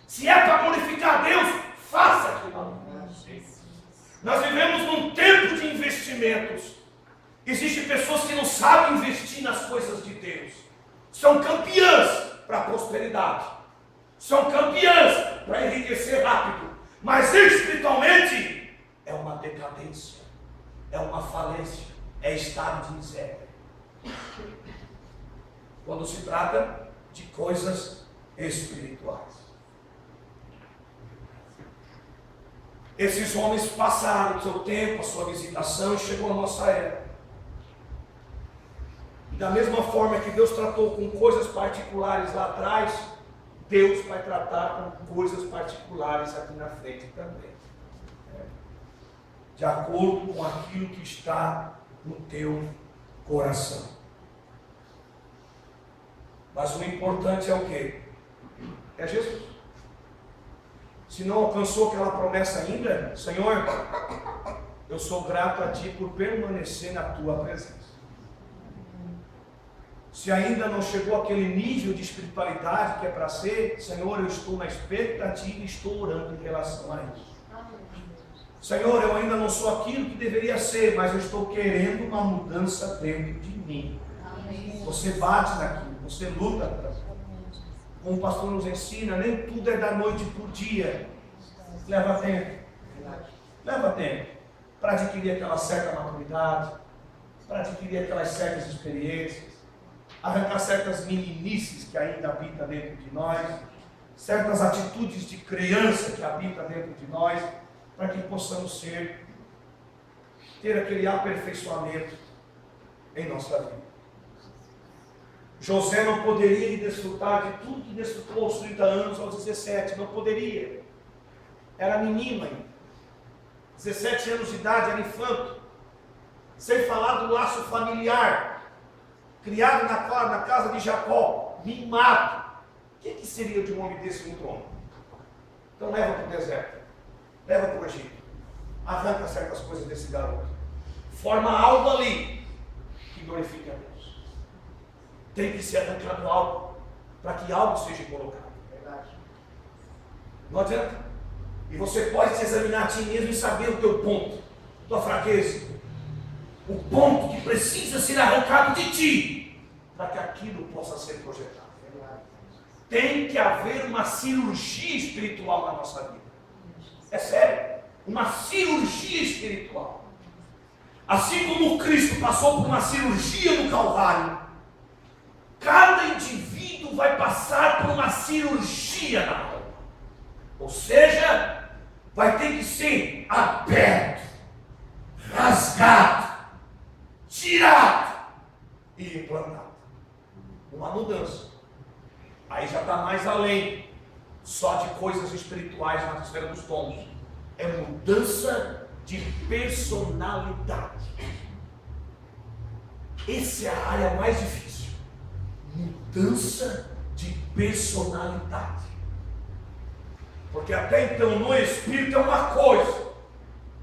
Se é para glorificar a Deus, faça aquilo. Nós vivemos num tempo de investimentos. Existem pessoas que não sabem investir nas coisas de Deus. São campeãs para a prosperidade. São campeãs para enriquecer rápido. Mas espiritualmente é uma decadência. É uma falência. É estado de miséria. Quando se trata de coisas espirituais. Esses homens passaram o seu tempo, a sua visitação, e chegou a nossa era. Da mesma forma que Deus tratou com coisas particulares lá atrás, Deus vai tratar com coisas particulares aqui na frente também. De acordo com aquilo que está no teu coração. Mas o importante é o quê? É Jesus. Se não alcançou aquela promessa ainda, Senhor, eu sou grato a Ti por permanecer na Tua presença. Se ainda não chegou aquele nível de espiritualidade que é para ser, Senhor, eu estou na expectativa e estou orando em relação a isso. Senhor, eu ainda não sou aquilo que deveria ser, mas eu estou querendo uma mudança dentro de mim. Você bate naquilo, você luta para isso. Como o pastor nos ensina, nem tudo é da noite para o dia. Leva tempo. Leva tempo para adquirir aquela certa maturidade, para adquirir aquelas certas experiências, arrancar certas meninices que ainda habitam dentro de nós, certas atitudes de criança que habitam dentro de nós, para que possamos ter aquele aperfeiçoamento em nossa vida. José não poderia desfrutar de tudo que desfrutou aos 30 anos, aos 17, não poderia. Era menino ainda. 17 anos de idade, era infanto. Sem falar do laço familiar. Criado na casa de Jacó, mimado. O que seria de um homem desse no trono? Então leva para o deserto. Leva para o Egito. Arranca certas coisas desse garoto. Forma algo ali que glorifique a Deus. Tem que ser arrancado algo para que algo seja colocado. Verdade. Não adianta. E você pode se examinar a ti mesmo e saber o teu ponto, tua fraqueza. O ponto que precisa ser arrancado de ti para que aquilo possa ser projetado. Verdade. Tem que haver uma cirurgia espiritual na nossa vida. É sério. Uma cirurgia espiritual. Assim como Cristo passou por uma cirurgia no Calvário, cada indivíduo vai passar por uma cirurgia na alma. Ou seja, vai ter que ser aberto, rasgado, tirado e implantado. Uma mudança. Aí já está mais além só espirituais na esfera dos tons. É mudança de personalidade. Essa é a área mais difícil. Mudança de personalidade. Porque até então no espírito é uma coisa,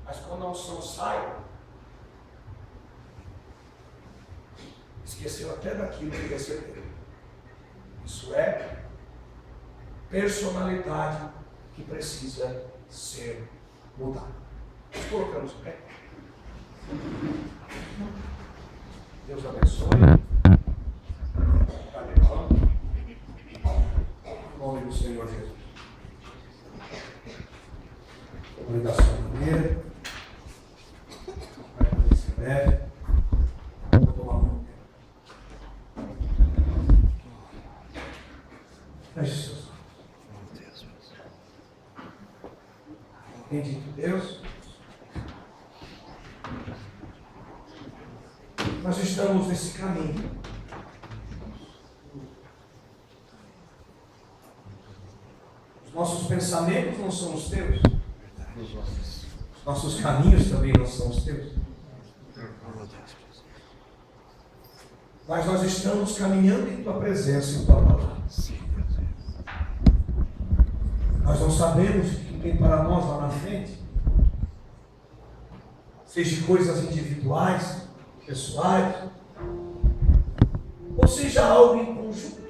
mas quando a unção sai, esqueceu até daquilo que recebeu. Isso é personalidade que precisa ser mudada. Nós colocamos o pé. Deus abençoe. Em nome do Senhor Jesus. Obrigação primeira. Vai acontecer breve. Vou tomar muito tempo. Feche seus olhos. Bendito Deus. Nós estamos nesse caminho. Os nossos pensamentos não são os teus. Os nossos caminhos também não são os teus. Mas nós estamos caminhando em tua presença, em tua palavra. Nós não sabemos o que tem para nós lá na frente. Seja coisas individuais, pessoais, ou seja algo em conjunto.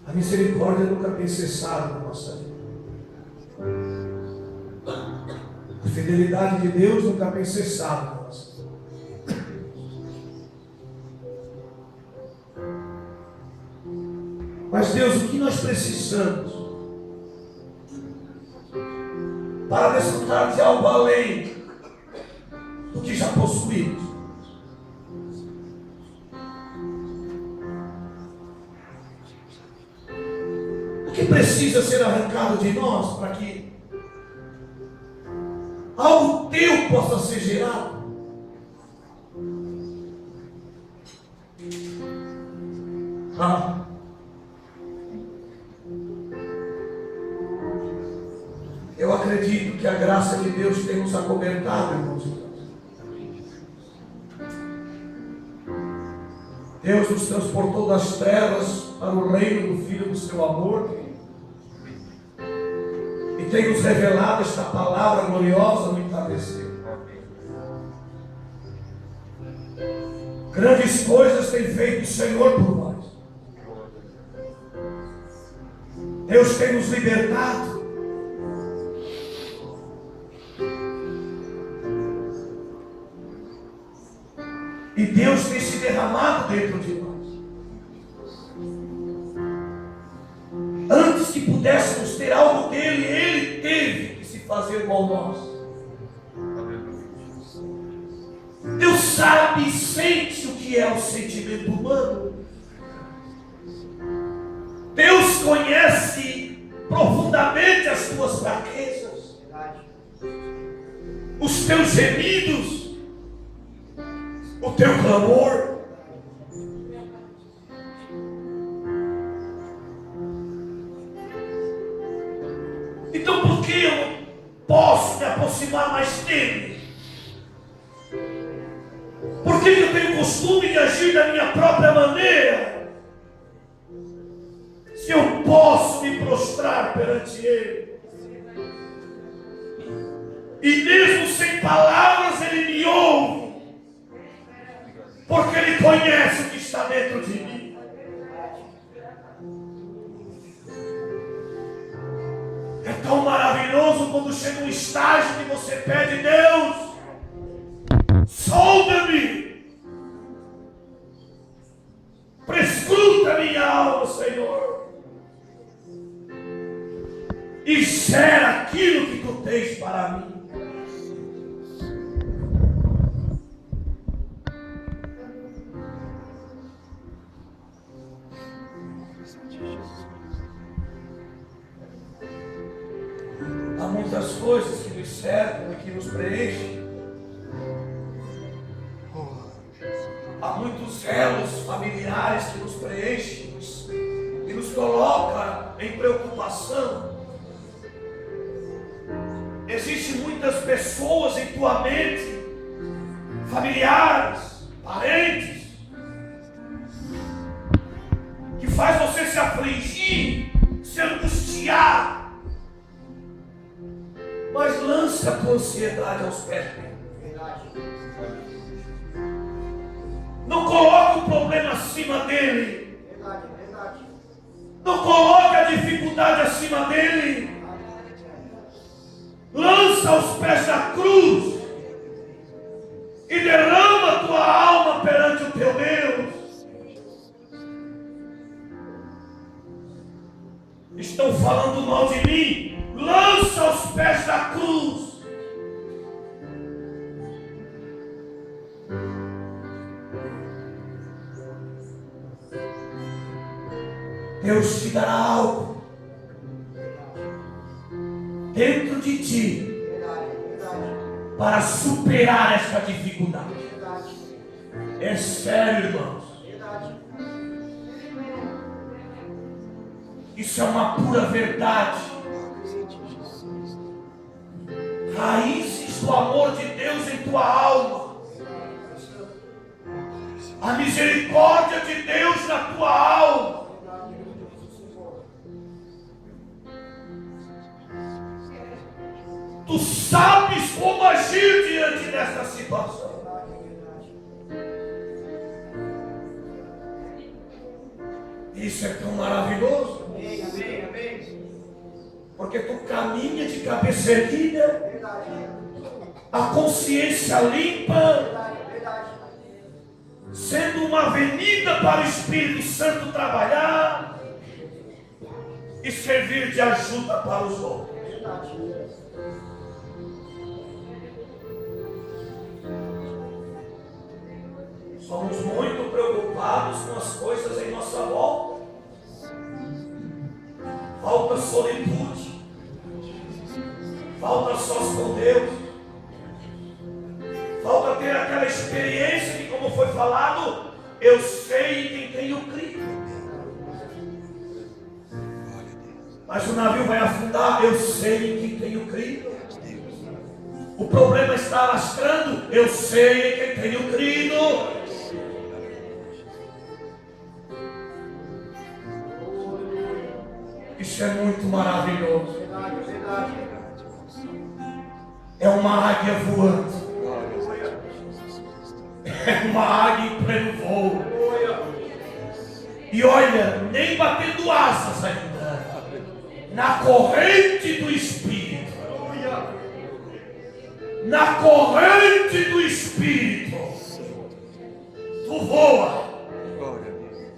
A misericórdia nunca tem cessado na nossa vida. A fidelidade de Deus nunca tem cessado na nossa vida. Mas Deus, o que nós precisamos para desfrutar de algo além do que já possuímos? O que precisa ser arrancado de nós para que algo teu possa ser gerado? Eu acredito que a graça de Deus tem nos acobertado, irmãos. Deus nos transportou das trevas para o reino do Filho do seu amor e tem nos revelado esta palavra gloriosa no entardecer. Grandes coisas tem feito o Senhor por nós. Deus tem nos libertado. E Deus tem se derramado dentro de nós. Antes que pudéssemos ter algo dele, ele teve que se fazer igual nós. Deus sabe e sente o que é o sentimento humano. Deus conhece profundamente as tuas fraquezas, os teus gemidos, o teu clamor. Então por que eu não posso me aproximar mais dele? Por que eu tenho o costume de agir da minha própria maneira? Se eu posso me prostrar perante ele, e mesmo sem palavras ele me ouve, porque ele conhece o que está dentro de mim. É tão maravilhoso quando chega um estágio que você pede: Deus, solta-me, prescruta minha alma, Senhor, e gera aquilo que tu tens para mim. Há muitas cercam e que nos preenchem. Há muitos elos familiares que nos preenchem e nos colocam em preocupação. Existem muitas pessoas em tua mente, familiares, parentes, que faz você se afligir, se angustiar. Mas lança a tua ansiedade aos pés dele. Não coloque o problema acima dele. Não coloque a dificuldade acima dele. Lança aos pés da cruz e derrama a tua alma perante o teu Deus. Estão falando mal de mim? Lança aos pés da cruz. Deus te dará algo dentro de ti para superar esta dificuldade. É sério, irmãos. Isso é uma pura verdade. Raízes do amor de Deus em tua alma. A misericórdia de Deus na tua alma. Tu sabes como agir diante dessa situação. Isso é tão maravilhoso. Porque tu caminha de cabeça erguida, a consciência limpa, sendo uma avenida para o Espírito Santo trabalhar e servir de ajuda para os outros. Somos muito preocupados com as coisas em nossa volta. Falta solitude. Falta sós com Deus. Falta ter aquela experiência que, como foi falado, eu sei em quem tenho crido. Mas o navio vai afundar, eu sei em quem tenho crido. O problema está lastrando, eu sei em quem tenho crido. Isso é muito maravilhoso. É uma águia voando. É uma águia em pleno voo. E olha, nem batendo asas ainda. Na corrente do Espírito. Na corrente do Espírito. Tu voa.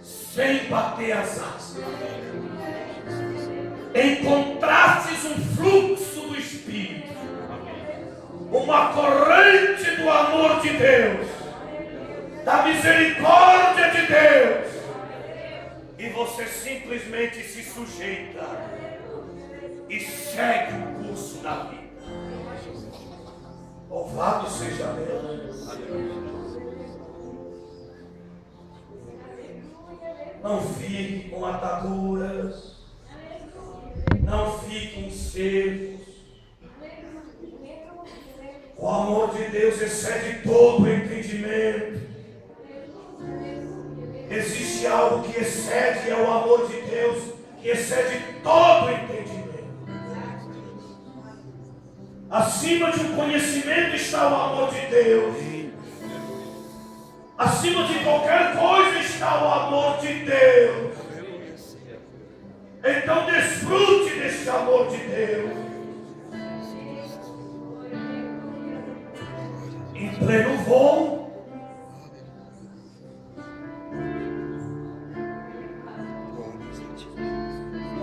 Sem bater as asas. Encontrastes um fluxo do Espírito, uma corrente do amor de Deus, da misericórdia de Deus, e você simplesmente se sujeita e segue o curso da vida. Louvado seja Deus. Não fique com ataduras. Não fiquem secos. O amor de Deus excede todo o entendimento. Existe algo que excede, é o amor de Deus, que excede todo o entendimento. Acima de um conhecimento está o amor de Deus. Acima de qualquer coisa está o amor de Deus. Então desfrute desse amor de Deus. Em pleno voo.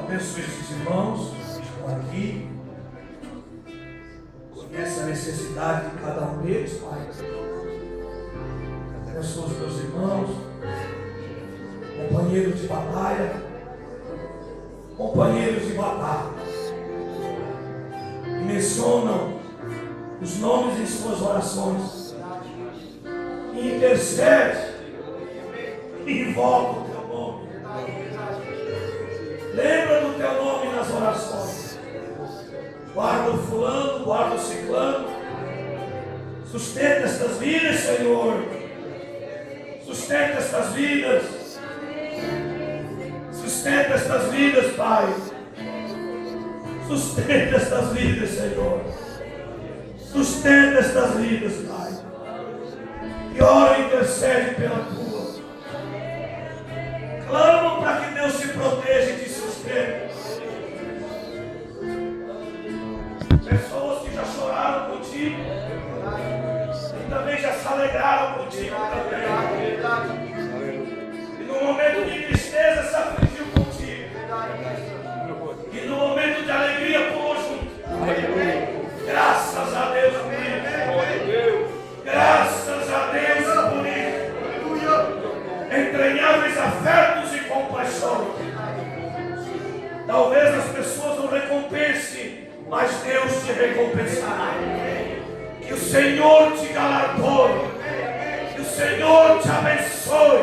Abençoe esses irmãos que estão aqui. Conhece a necessidade de cada um deles, Pai. Abençoe os meus irmãos, companheiros de batalha. Companheiros de batalha, que mencionam os nomes em suas orações. Intercede. Invoca o teu nome. Lembra do teu nome nas orações. Guarda o fulano, guarda o ciclano. Sustenta estas vidas, Senhor. Sustenta estas vidas. Sustenta estas vidas, Pai. Sustenta estas vidas, Senhor. Sustenta estas vidas, Pai. E ora e intercede pela tua. Clamo para que Deus te proteja e te sustente. Pessoas que já choraram contigo e também já se alegraram contigo também. E no momento de tristeza se afligiu contigo. E no momento de alegria pulou junto. Graças a Deus por isso. Graças a Deus por isso. Entranháveis afetos e compaixão. Talvez as pessoas não recompensem, mas Deus te recompensará. Que o Senhor te galardoe. Que o Senhor te abençoe.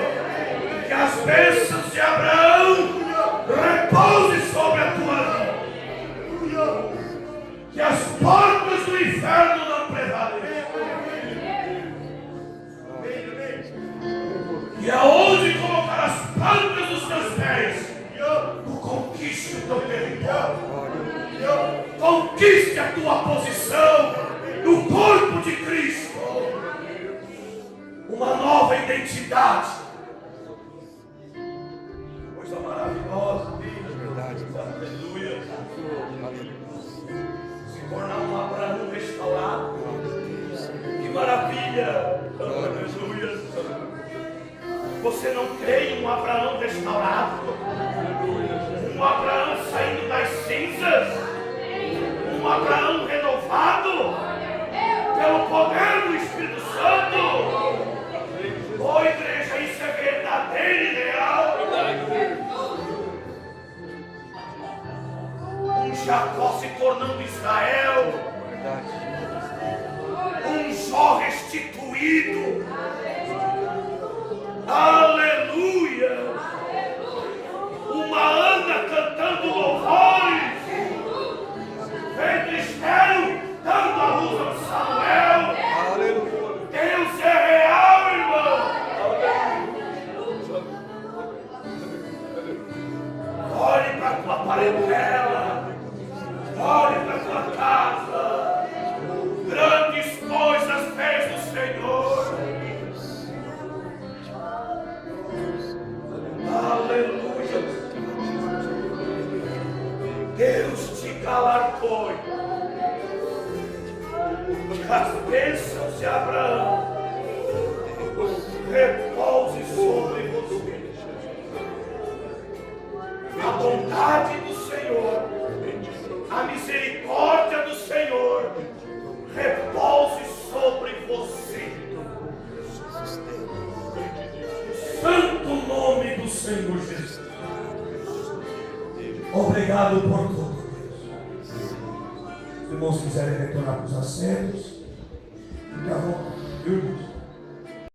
Que as bênçãos de Abraão repousem sobre a tua vida. Que as portas do inferno não prevaleçam. E aonde colocar as plantas dos teus pés, tu conquiste o teu território. Conquiste a tua posição no corpo de Cristo. Uma nova identidade. Coisa maravilhosa. Aleluia. Se tornar um Abraão restaurado. Que maravilha. Aleluia. Você não crê em um Abraão restaurado? Um Abraão saindo das cinzas? Um Abraão renovado? Pelo poder do Espírito Santo? Oh, igreja, isso é verdadeiro e real. Um Jacó se tornando Israel. Um Jó restituído. Aleluia! Uma Ana cantando louvores. Pedro Estéreo dando a luz ao Samuel. Aleluia! Deus é real, irmão. Olhe para a tua parentela. Olhe para a tua casa. Grandes coisas fez o Senhor. Aleluia. Deus te galardoe. Que as bênçãos de Abraão repousem sobre você. A bondade do Senhor, a misericórdia do Senhor repouse sobre você. Santo nome do Senhor Jesus. Obrigado por tudo, Deus. Se os irmãos quiserem retornar para os assentos, fique à vontade, irmãos.